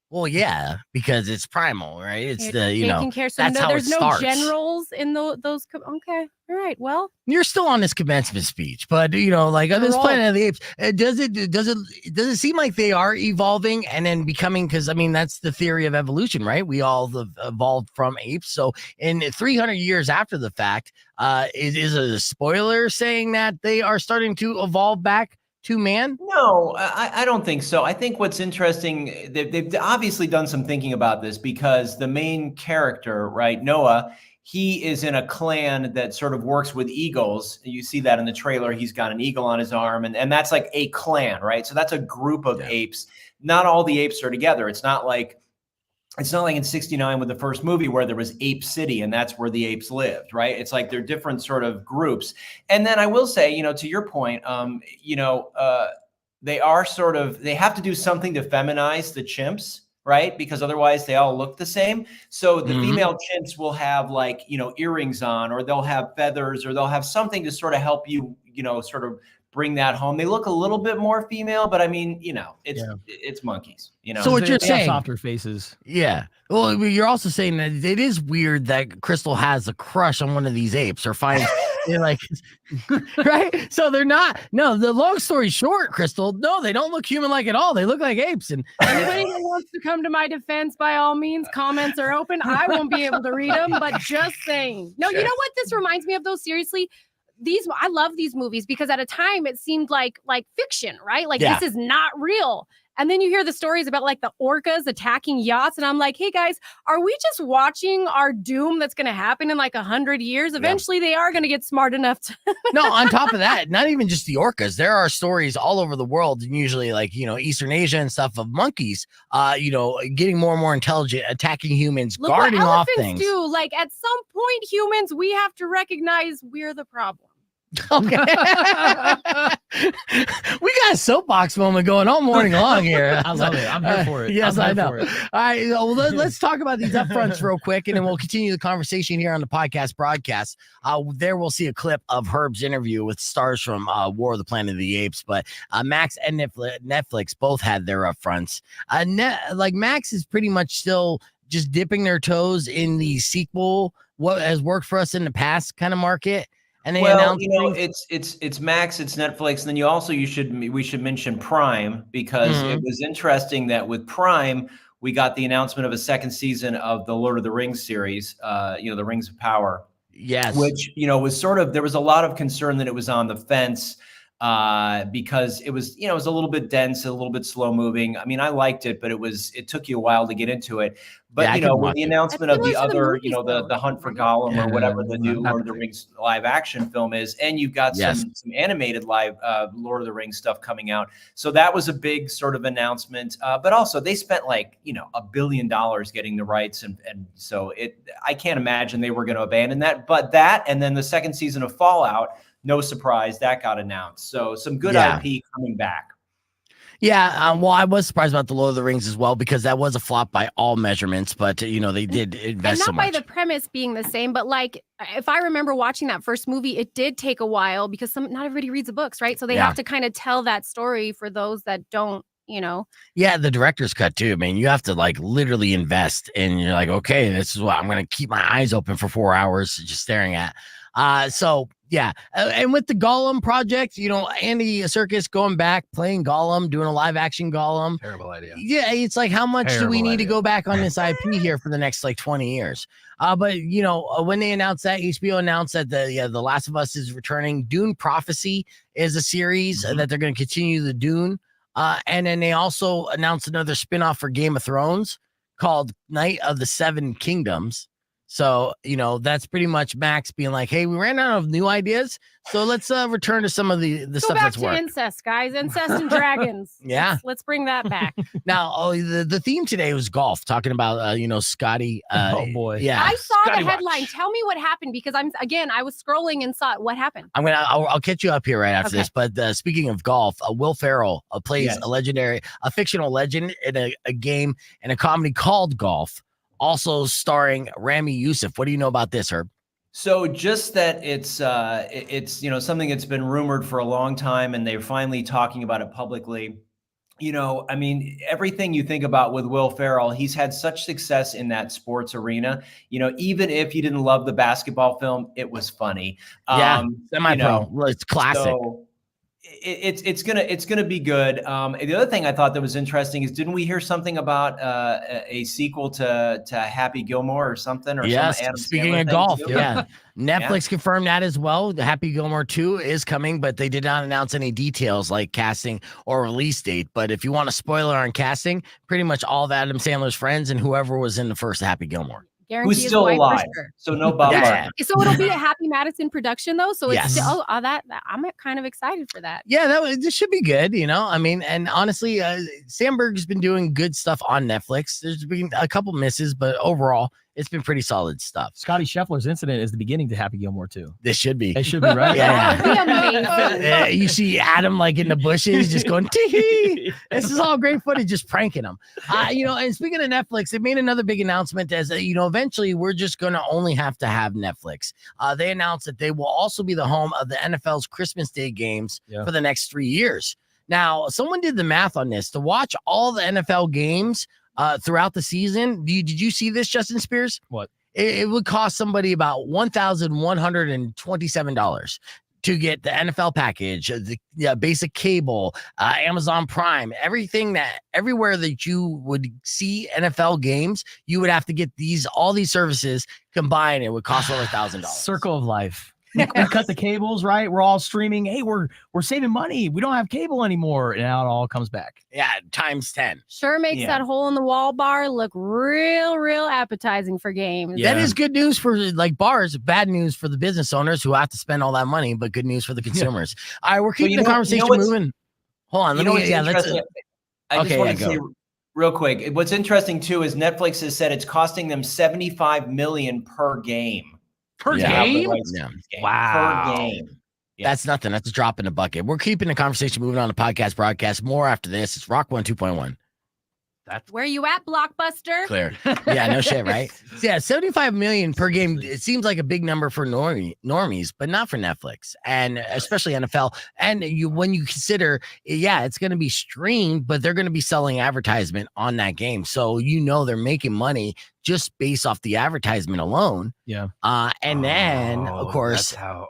Well, yeah, because it's primal, right? It's taking care. So that's how there's it no starts. generals in those. Okay, all right. Well, You're still on this commencement speech, but this Planet of the Apes, does it seem like they are evolving and then becoming? Because that's the theory of evolution, right? We all evolved from apes. So in 300 years after the fact, is it a spoiler saying that they are starting to evolve back to man? No, I don't think so. I think what's interesting, they've obviously done some thinking about this, because the main character, right, Noah, he is in a clan that sort of works with eagles. You see that in the trailer. He's got an eagle on his arm, and that's like a clan, right? So that's a group of apes. Not all the apes are together. It's not like in 69 with the first movie where there was Ape City and that's where the apes lived, right? It's like they're different sort of groups. And then I will say, to your point, they have to do something to feminize the chimps, right? Because otherwise they all look the same. So the female chimps will have earrings on, or they'll have feathers, or they'll have something to sort of help you, sort of bring that home. They look a little bit more female, but I mean, it's monkeys. So what you're saying? Softer faces. Yeah. Well, you're also saying that it is weird that Krystal has a crush on one of these apes, or finds they're like, right? So they're not. No, the long story short, Krystal, no, they don't look human-like at all. They look like apes. And anybody that wants to come to my defense, by all means, comments are open. I won't be able to read them, but just saying. No, you know what this reminds me of, though? Seriously. I love these movies because at a time it seemed like fiction, right? Like this is not real. And then you hear the stories about like the orcas attacking yachts. And I'm like, hey guys, are we just watching our doom that's going to happen in like 100 years? Eventually they are going to get smart enough to. No, on top of that, not even just the orcas. There are stories all over the world, and usually like, Eastern Asia and stuff, of monkeys, getting more and more intelligent, attacking humans, Look guarding what off elephants things. do. Like at some point, humans, we have to recognize we're the problem. Okay. We got a soapbox moment going all morning long here. I love it. I'm here for it. Yes, I know. For it. All right. Well, let's talk about these upfronts real quick, and then we'll continue the conversation here on the podcast broadcast. There we'll see a clip of Herb's interview with stars from War of the Planet of the Apes, but Max and Netflix both had their upfronts. Max is pretty much still just dipping their toes in the sequel, what has worked for us in the past kind of market. And they announced it's Max, it's Netflix, and then we should mention Prime, because it was interesting that with Prime we got the announcement of a second season of the Lord of the Rings series, the Rings of Power. Yes, which was there was a lot of concern that it was on the fence because it was a little bit dense, a little bit slow moving. I mean, I liked it, but it took you a while to get into it. But with the announcement of the other, the Hunt for Gollum or whatever the new Lord of the Rings live action film is, and you've got some animated live Lord of the Rings stuff coming out. So that was a big sort of announcement. But also they spent $1 billion getting the rights, and so I can't imagine they were going to abandon that. But that, and then the second season of Fallout, no surprise, that got announced. So some good IP coming back. Yeah, well, I was surprised about the Lord of the Rings as well, because that was a flop by all measurements. But they did invest so much. And not by the premise being the same, but like if I remember watching that first movie, it did take a while because not everybody reads the books, right? So they have to kind of tell that story for those that don't. Yeah, the director's cut too. I mean, you have to like literally invest, and you're like, okay, this is what I'm going to keep my eyes open for 4 hours just staring at. So yeah, and with the Gollum project, Andy Serkis going back, playing Gollum, doing a live action Gollum. Terrible idea. Yeah, it's like, how much do we need to go back on this IP here for the next 20 years? But when they announced that, HBO announced that the Last of Us is returning. Dune Prophecy is a series that they're going to continue the Dune. And then they also announced another spinoff for Game of Thrones called Night of the Seven Kingdoms. So, that's pretty much Max being like, hey, we ran out of new ideas, so let's return to some of the stuff that's worked. Go back to incest, guys. Incest and dragons. Yeah. Let's bring that back. Now, the theme today was golf, talking about, Scottie. Oh, boy. Yeah. I saw Scottie the headline. Watch. Tell me what happened, because I was scrolling and saw it. What happened? I'll catch you up here right after this. But speaking of golf, Will Ferrell plays a fictional legend in a game and a comedy called Golf, also starring Rami Youssef. What do you know about this, Herb? So just that it's something that's been rumored for a long time, and they're finally talking about it publicly. I mean, everything you think about with Will Ferrell, he's had such success in that sports arena. Even if you didn't love the basketball film, it was funny. Semi-pro. It's classic. So, it's gonna be good. The other thing I thought that was interesting is, didn't we hear something about a sequel to Happy Gilmore or something? Or yes. Adam Speaking Sandler of golf, too? yeah, Netflix confirmed that as well. The Happy Gilmore 2 is coming, but they did not announce any details like casting or release date. But if you want a spoiler on casting, pretty much all of Adam Sandler's friends and whoever was in the first Happy Gilmore. Guarantee who's still alive, so no Bob Marley. So it'll be a Happy Madison production, though. So it's still, that I'm kind of excited for that. Yeah, this should be good. I mean, and honestly, Sandberg's been doing good stuff on Netflix. There's been a couple misses, but overall, It's been pretty solid stuff. Scottie Scheffler's incident is the beginning to Happy Gilmore too. This should be. It should be, right? Yeah. You see Adam like in the bushes just going, tee. This is all great footage, just pranking him. And speaking of Netflix, they made another big announcement as eventually we're just going to only have to have Netflix. They announced that they will also be the home of the NFL's Christmas Day games for the next 3 years. Now, someone did the math on this to watch all the NFL games throughout the season. Did you see this, Justin Spears? What? It would cost somebody about $1,127 to get the NFL package, the basic cable, Amazon Prime, everywhere that you would see NFL games, you would have to get all these services combined. It would cost over $1,000. Circle of life. We cut the cables, right? We're all streaming. Hey, we're saving money. We don't have cable anymore. And now it all comes back. Yeah, times 10. Sure makes that hole in the wall bar look real appetizing for games. Yeah. That is good news for like bars, bad news for the business owners who have to spend all that money, but good news for the consumers. All right, we're keeping the conversation moving. Hold on. I just want to say real quick. What's interesting too is Netflix has said it's costing them $75 million per game. Per game? Wow. Per game. Yeah. That's nothing. That's a drop in the bucket. We're keeping the conversation moving on the podcast broadcast. More after this. It's Rock 102.1. That's where you at, Blockbuster? Clear. Yeah, no shit, right? So yeah, $75 million per game. It seems like a big number for normies, but not for Netflix and especially NFL. And when you consider, it's going to be streamed, but they're going to be selling advertisement on that game. So they're making money just based off the advertisement alone. Yeah. And then of course, I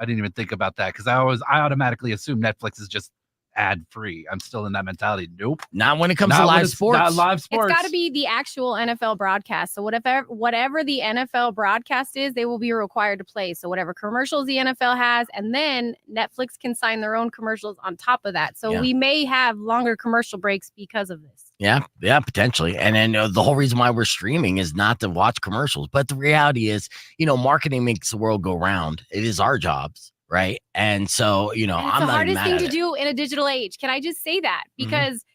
didn't even think about that because I automatically assume Netflix is just ad free. I'm still in that mentality. Nope. Not when it comes to live sports. Not live sports. It's got to be the actual NFL broadcast. So whatever the NFL broadcast is, they will be required to play. So whatever commercials the NFL has, and then Netflix can sign their own commercials on top of that. So we may have longer commercial breaks because of this. Yeah, potentially. And then the whole reason why we're streaming is not to watch commercials. But the reality is, marketing makes the world go round. It is our jobs. Right. And so, I'm the hardest thing to do in a digital age. Can I just say that? Because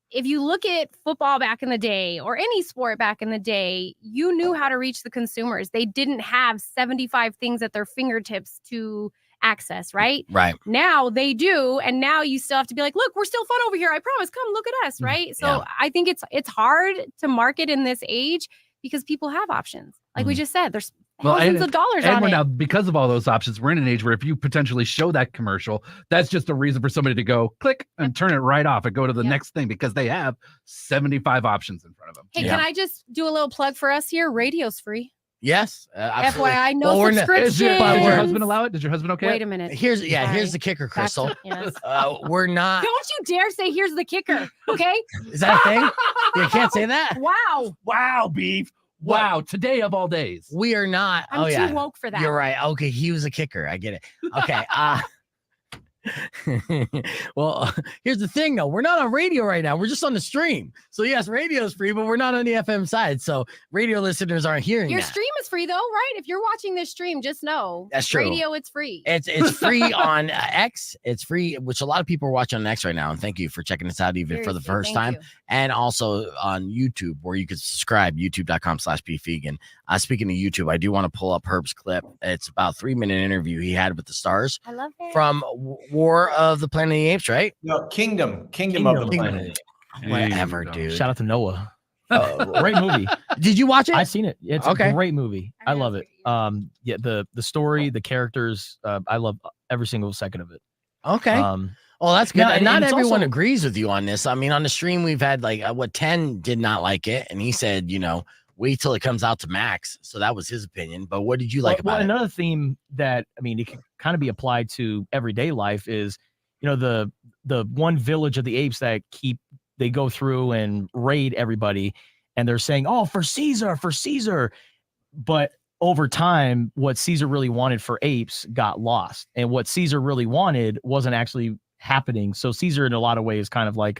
if you look at football back in the day or any sport back in the day, you knew how to reach the consumers. They didn't have 75 things at their fingertips to access, right? Right. Now they do. And now you still have to be like, look, we're still fun over here. I promise. Come look at us. Right. So I think it's hard to market in this age because people have options. Like we just said, there's thousands of dollars on it. Now, because of all those options, we're in an age where if you potentially show that commercial, that's just a reason for somebody to go click and turn it right off and go to the next thing because they have 75 options in front of them. Hey, can I just do a little plug for us here? Radio's free. Yes. Absolutely. FYI, no subscription. Did your husband allow it? Did your husband okay? Wait a minute. Here's the kicker, Krystal. We're not. Don't you dare say here's the kicker. Okay. Is that a thing? You can't say that. Wow, beef. Wow, today of all days. We are not. I'm too woke for that. You're right. Okay, he was a kicker. I get it. Okay. Well, here's the thing though. We're not on radio right now. We're just on the stream. So yes, radio is free, but we're not on the FM side. So radio listeners aren't hearing Your that. stream is free though, right? If you're watching this stream, just know that's true. Radio, it's free. It's free on X. It's free, which a lot of people are watching on X right now. And thank you for checking us out even for the first time. And also on YouTube, where you can subscribe, youtube.com/beefvegan. Speaking of YouTube, I do want to pull up Herb's clip. It's about a 3-minute interview he had with the stars. I love it. From War of the Planet of the Apes, right? No, Kingdom of the Planet of the Apes. Whatever, dude. Shout out to Noah. Great movie. Did you watch it? I've seen it. It's a great movie. I love it. The story, the characters, I love every single second of it. Okay. Well, that's good. Not everyone also agrees with you on this. I mean, on the stream, we've had 10 did not like it. And he said, wait till it comes out to Max. So that was his opinion. But what did you like about it? Another theme that, it can kind of be applied to everyday life is, the one village of the apes that they go through and raid everybody. And they're saying, oh, for Caesar. But over time, what Caesar really wanted for apes got lost. And what Caesar really wanted wasn't actually happening. So Caesar, in a lot of ways, kind of like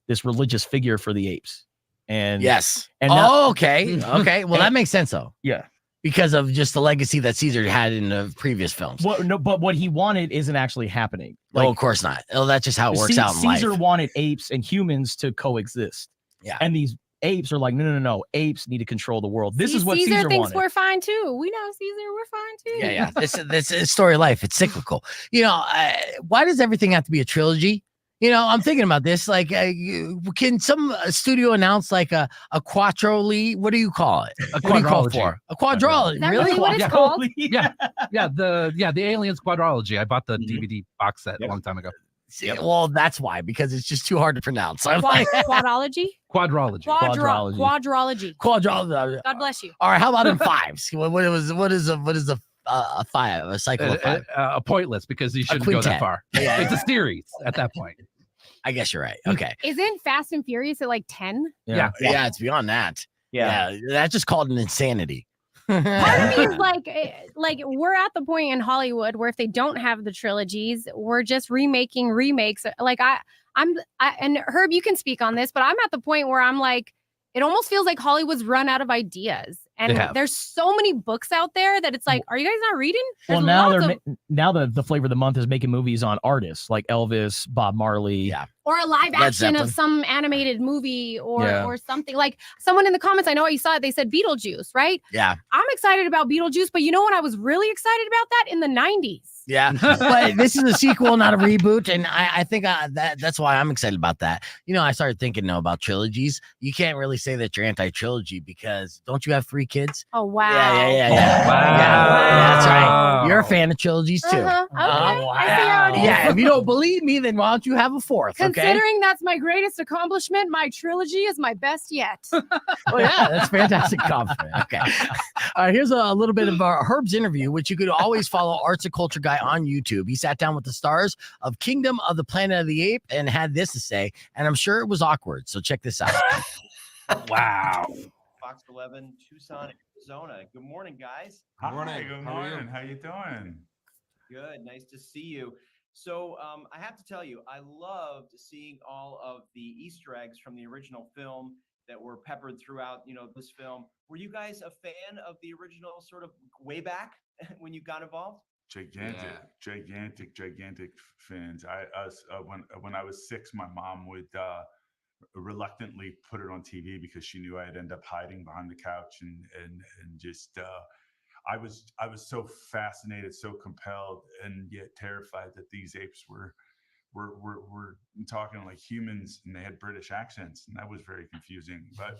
this religious figure for the apes. And yes. And okay. Well, that makes sense though. Yeah. Because of just the legacy that Caesar had in the previous films. But what he wanted isn't actually happening. Of course not. That's just how it works out in life. Caesar wanted apes and humans to coexist. Yeah. And these apes are like, no. Apes need to control the world. This is what Caesar thinks wanted. we're fine too. We know Caesar, we're fine too. Yeah. This is story of life. It's cyclical. Why does everything have to be a trilogy? I'm thinking about this. Like, can some studio announce like a quadrology? What do you call it? A quadrology. A quadrology. Is that really? what it's called? Yeah. The Aliens quadrology. I bought the DVD box set a long time ago. Well, that's why, because it's just too hard to pronounce. So Quadrology. Quadrology. God bless you. All right, how about in fives? What is a five? A cycle of five? A pointless, because you shouldn't go that far. Yeah. It's a series at that point. I guess you're right. Okay. Isn't Fast and Furious at like 10? Yeah, it's beyond that. Yeah, that's just called an insanity. Part of me is like we're at the point in Hollywood where if they don't have the trilogies, we're just remaking remakes. Like and Herb, you can speak on this, but I'm at the point where I'm like, it almost feels like Hollywood's run out of ideas. And there's so many books out there that it's like, are you guys not reading? Well, now the flavor of the month is making movies on artists like Elvis, Bob Marley. Yeah. Or a live action of some animated movie or something. Like someone in the comments, I know you saw it, they said Beetlejuice, right? Yeah. I'm excited about Beetlejuice, but you know when I was really excited about that? In the 90s. Yeah, but this is a sequel, not a reboot, and I think that's why I'm excited about that. I started thinking about trilogies. You can't really say that you're anti-trilogy because don't you have 3 kids? Oh wow! Yeah. Wow. Yeah, that's right. You're a fan of trilogies too. Okay. I see how it is. Yeah, if you don't believe me, then why don't you have a 4th? Considering that's my greatest accomplishment, my trilogy is my best yet. Oh yeah, that's fantastic compliment. Okay. All right, here's a little bit of Herb's interview, which you could always follow Arts and Culture Guy on YouTube. He sat down with the stars of Kingdom of the Planet of the Apes and had this to say, and I'm sure it was awkward. So check this out. Wow. Fox 11, Tucson, Arizona. Good morning, guys. Good morning. How you doing? Good. Nice to see you. So I have to tell you, I loved seeing all of the Easter eggs from the original film that were peppered throughout, this film. Were you guys a fan of the original sort of way back when you got involved? Gigantic fans. When I was 6, my mom would reluctantly put it on TV because she knew I'd end up hiding behind the couch and just I was so fascinated, so compelled, and yet terrified that these apes were talking like humans and they had British accents, and that was very confusing. But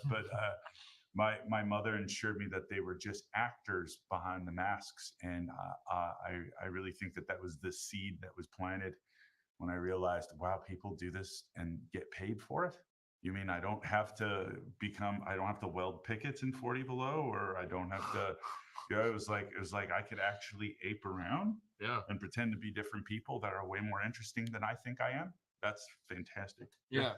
my mother assured me that they were just actors behind the masks, and I really think that was the seed that was planted when I realized, wow, people do this and get paid for it. You mean I don't have to weld pickets in 40 below, or I don't have to. It was like I could actually ape around and pretend to be different people that are way more interesting than I think I am. That's fantastic. Yeah.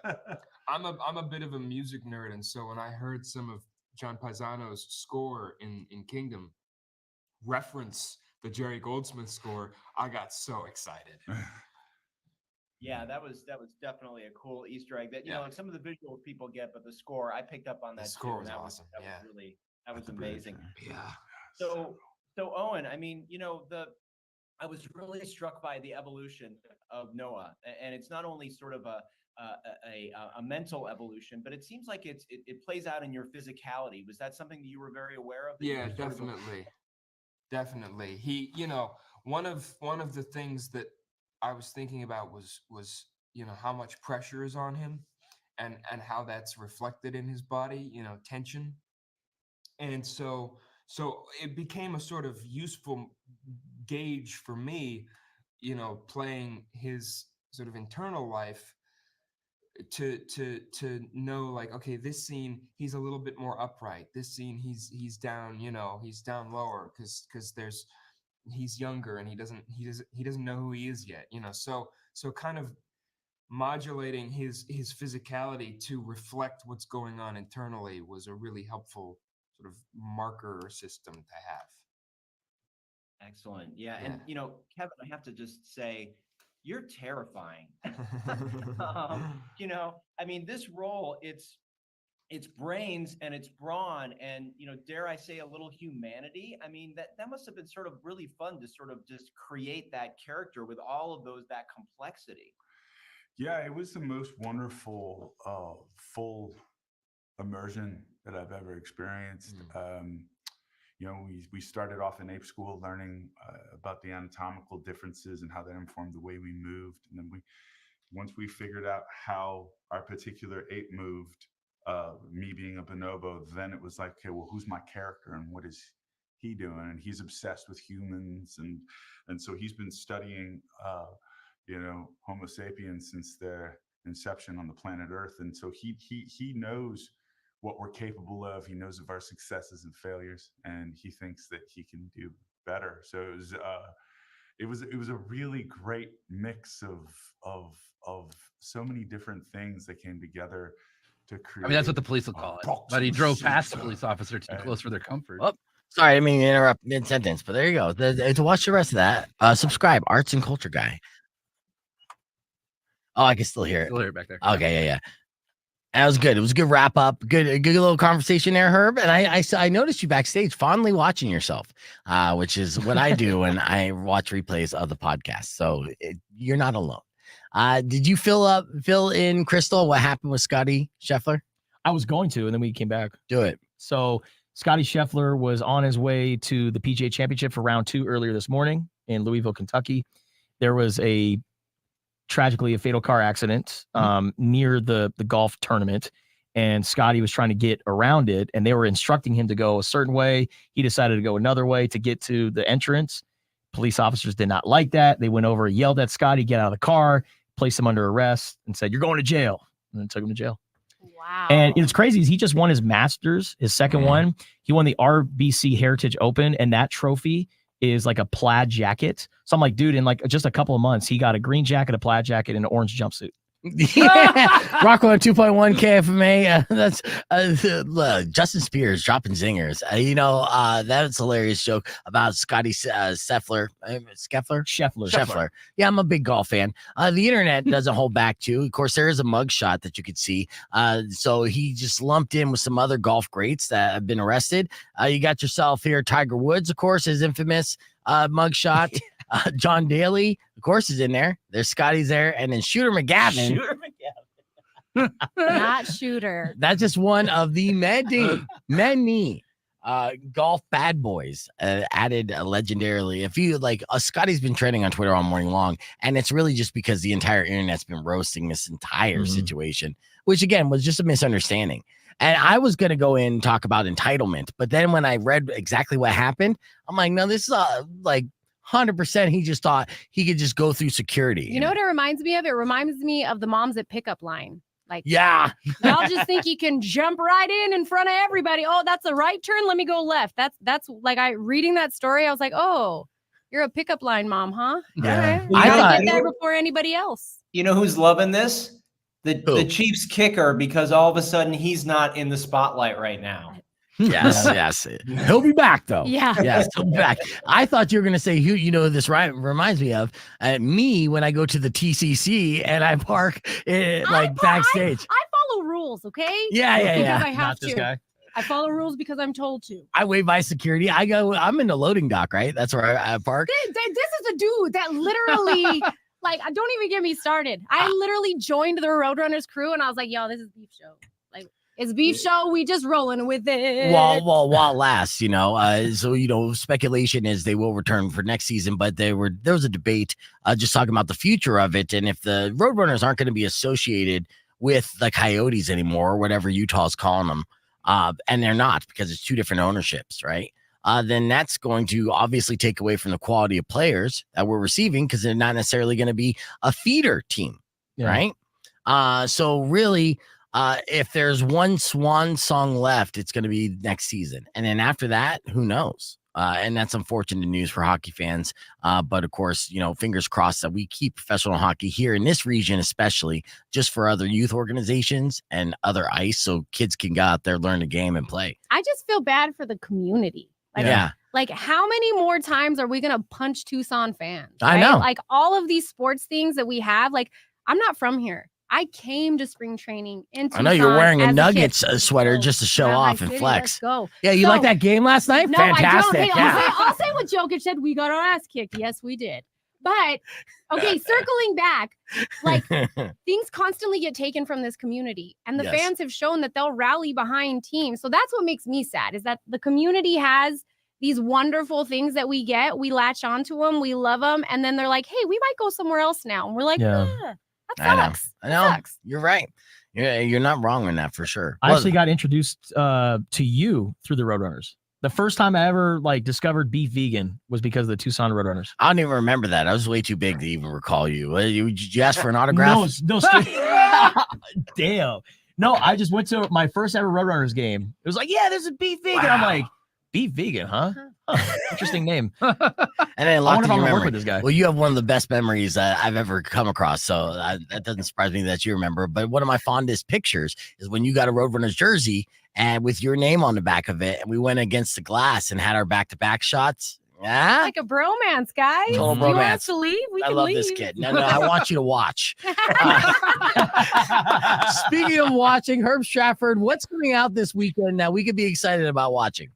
I'm a bit of a music nerd, and so when I heard some of John Paisano's score in Kingdom reference the Jerry Goldsmith score, I got so excited. Yeah, that was definitely a cool Easter egg that like some of the visuals people get, but the score, I picked up on that. The score was that awesome. That was amazing. Yeah. So Owen, I mean, I was really struck by the evolution of Noah, and it's not only sort of a mental evolution, but it seems like it plays out in your physicality. Was that something that you were very aware of? Yeah, definitely. He, one of the things that I was thinking about was how much pressure is on him, and how that's reflected in his body, tension, and so it became a sort of useful gauge for me, playing his sort of internal life to know, like, okay, this scene he's a little bit more upright. This scene he's down, he's down lower because he's younger and he doesn't know who he is yet, so kind of modulating his physicality to reflect what's going on internally was a really helpful sort of marker system to have. Excellent. Yeah. And Kevin, I have to just say, you're terrifying. I mean, this role, it's brains and it's brawn and, dare I say, a little humanity. I mean, that must have been sort of really fun to sort of just create that character with all of that complexity. Yeah, it was the most wonderful, full immersion that I've ever experienced. You know, we started off in ape school learning about the anatomical differences and how that informed the way we moved. And then once we figured out how our particular ape moved, me being a bonobo, then it was like, okay, well, who's my character and what is he doing? And he's obsessed with humans. And so he's been studying, you know, Homo sapiens since their inception on the planet Earth. And so he knows what we're capable of. He knows of our successes and failures, and he thinks that he can do better. So it was a really great mix of so many different things that came together to create. I mean, that's what the police will call it. But he drove past the police officer too close for their comfort. Oh, sorry, I mean to interrupt mid-sentence, but there you go. To watch the rest of that, subscribe, Arts and Culture Guy. Oh, I can still hear it. Still hear it back there. Okay, yeah. That was good. It was a good wrap up. Good little conversation there, Herb. And I noticed you backstage fondly watching yourself, which is what I do when I watch replays of the podcast. So you're not alone. Did you fill in, Krystal, what happened with Scottie Scheffler? I was going to, and then we came back. Do it. So Scottie Scheffler was on his way to the PGA Championship for round 2 earlier this morning in Louisville, Kentucky. There was tragically a fatal car accident near the golf tournament, and Scottie was trying to get around it, and they were instructing him to go a certain way. He decided to go another way to get to the entrance. Police officers did not like that. They went over, yelled at Scottie, get out of the car, placed him under arrest, and said, "You're going to jail," and then took him to jail. Wow. And it's crazy. He just won his Masters, his second one. He won the RBC Heritage Open, and that trophy is like a plaid jacket. So I'm like, dude, in like just a couple of months, he got a green jacket, a plaid jacket, and an orange jumpsuit. Yeah. Rockwell 2.1 KFMA. That's Justin Spears dropping zingers. That's a hilarious joke about Scottie Scheffler. Scheffler. Yeah, I'm a big golf fan. The internet doesn't hold back too. Of course, there is a mugshot that you could see. So he just lumped in with some other golf greats that have been arrested. You got yourself here, Tiger Woods, of course, his infamous mugshot. John Daly, of course, is in there. There's Scottie's there, and then Shooter McGavin. Not Shooter. That's just one of the many golf bad boys added legendarily. If you like, Scottie's been trending on Twitter all morning long, and it's really just because the entire internet's been roasting this entire situation, which again was just a misunderstanding. And I was going to go in and talk about entitlement, but then when I read exactly what happened, I'm like, no, this is like 100%. He just thought he could just go through security. You know what it reminds me of? It reminds me of the moms at pickup line. Like, yeah, y'all just think you can jump right in front of everybody. Oh, that's a right turn. Let me go left. That's like reading that story. I was like, oh, you're a pickup line mom, huh? Yeah. Okay. I gotta get there before anybody else. You know who's loving this? The Chiefs kicker, because all of a sudden he's not in the spotlight right now. Yes. He'll be back though. Yeah. Yes, he'll be back. I thought you were gonna say who. This reminds me of me when I go to the TCC and I park backstage. I follow rules, okay? Yeah. Because I have Not this to. guy. I follow rules because I'm told to. I wave by security. I'm in the loading dock, right? That's where I park. This is a dude that literally, don't even get me started. I literally joined the Roadrunners crew and I was like, yo, this is beef show. It's beef show. We just rolling with it. While it lasts, So speculation is they will return for next season, but there was a debate just talking about the future of it, and if the Roadrunners aren't going to be associated with the Coyotes anymore, or whatever Utah's calling them, and they're not because it's two different ownerships, right? Then that's going to obviously take away from the quality of players that we're receiving because they're not necessarily going to be a feeder team, right? So really. If there's one swan song left, it's going to be next season. And then after that, who knows? And that's unfortunate news for hockey fans. But of course, fingers crossed that we keep professional hockey here in this region, especially just for other youth organizations and other ice. So kids can go out there, learn the game and play. I just feel bad for the community. Like how many more times are we going to punch Tucson fans? Right? I know. Like all of these sports things that we have, I'm not from here. I came to spring training in Tucson. I know you're wearing a Nuggets sweater just to show off and flex. Let's go. Yeah, you like that game last night? No, fantastic. I don't. Hey, I'll say what Jokic said. We got our ass kicked. Yes, we did. But okay, circling back, like things constantly get taken from this community, and the fans have shown that they'll rally behind teams. So that's what makes me sad, is that the community has these wonderful things that we get. We latch onto them, we love them, and then they're like, "Hey, we might go somewhere else now." And we're like, that sucks. I know. You're right. You're not wrong in that for sure. I actually got introduced to you through the Roadrunners. The first time I ever discovered beef vegan was because of the Tucson Roadrunners. I don't even remember that. I was way too big to even recall you. Did you ask for an autograph? No. Damn. No, I just went to my first ever Roadrunners game. It was like, yeah, there's a beef vegan. Wow. I'm like, beef vegan, huh? Interesting name. And then I wonder if I'm gonna work with this guy. Well, you have one of the best memories I've ever come across, so that doesn't surprise me that you remember. But one of my fondest pictures is when you got a Roadrunners jersey and with your name on the back of it, and we went against the glass and had our back-to-back shots. Yeah, like a bromance, guys. Total You want bromance. us to leave? We I can love leave. this kid. No, I want you to watch. Speaking of watching, Herb Stratford, what's coming out this weekend that we could be excited about watching?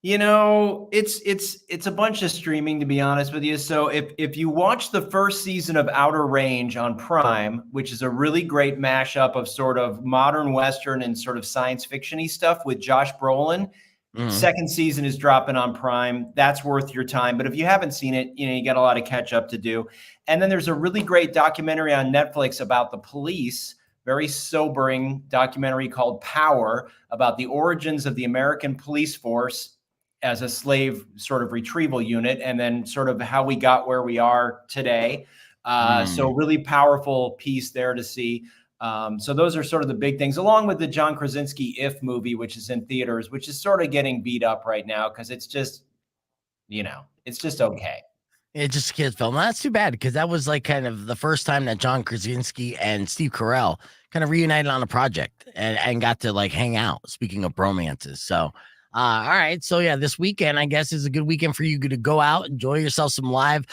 You know, it's a bunch of streaming, to be honest with you. So if you watch the first season of Outer Range on Prime, which is a really great mashup of sort of modern Western and sort of science fiction-y stuff with Josh Brolin, second season is dropping on Prime. That's worth your time. But if you haven't seen it, you got a lot of catch up to do. And then there's a really great documentary on Netflix about the police, very sobering documentary called Power, about the origins of the American police force as a slave sort of retrieval unit, and then sort of how we got where we are today. So really powerful piece there to see. So those are sort of the big things, along with the John Krasinski If movie, which is in theaters, which is sort of getting beat up right now because it's just, it's just okay. It's just a kid's film. That's too bad because that was like kind of the first time that John Krasinski and Steve Carell kind of reunited on a project and got to like hang out. Speaking of bromances. So, all right. So yeah, this weekend, I guess, is a good weekend for you to go out, enjoy yourself some live,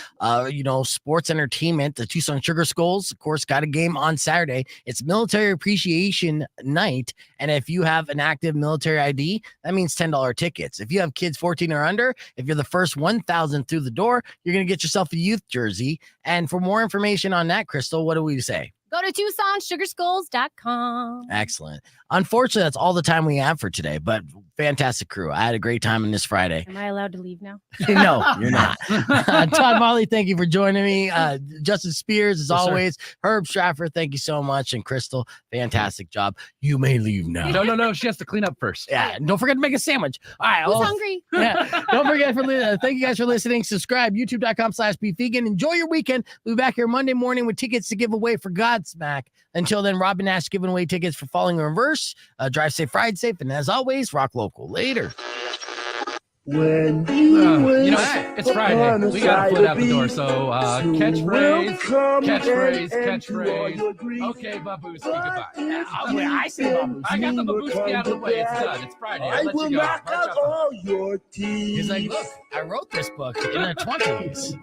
sports entertainment. The Tucson Sugar Skulls, of course, got a game on Saturday. It's Military Appreciation Night. And if you have an active military ID, that means $10 tickets. If you have kids 14 or under, if you're the first 1,000 through the door, you're going to get yourself a youth jersey. And for more information on that, Krystal, what do we say? Go to TucsonSugarSkulls.com. Excellent. Unfortunately, that's all the time we have for today, but fantastic crew. I had a great time on this Friday. Am I allowed to leave now? No, you're not. Todd, Marlie, thank you for joining me. Justin Spears, as always. Sir. Herb Stratford, thank you so much. And Krystal, fantastic job. You may leave now. No. She has to clean up first. Yeah. Don't forget to make a sandwich. All right. Who's hungry? Yeah. Don't forget thank you guys for listening. Subscribe, youtube.com/beefvegan. Enjoy your weekend. We'll be back here Monday morning with tickets to give away for Godsmack. Until then, Robin Nash giving away tickets for Falling in Reverse. Drive safe, ride safe, and as always, rock local. Later. It's Friday. We got to flip out the door. So catchphrase. Okay, Babuski, goodbye. I say Babuski. I got the Babuski out of the way. It's done. It's Friday. I'll let you go. Knock out all your teeth. He's like, look, I wrote this book in the 20s.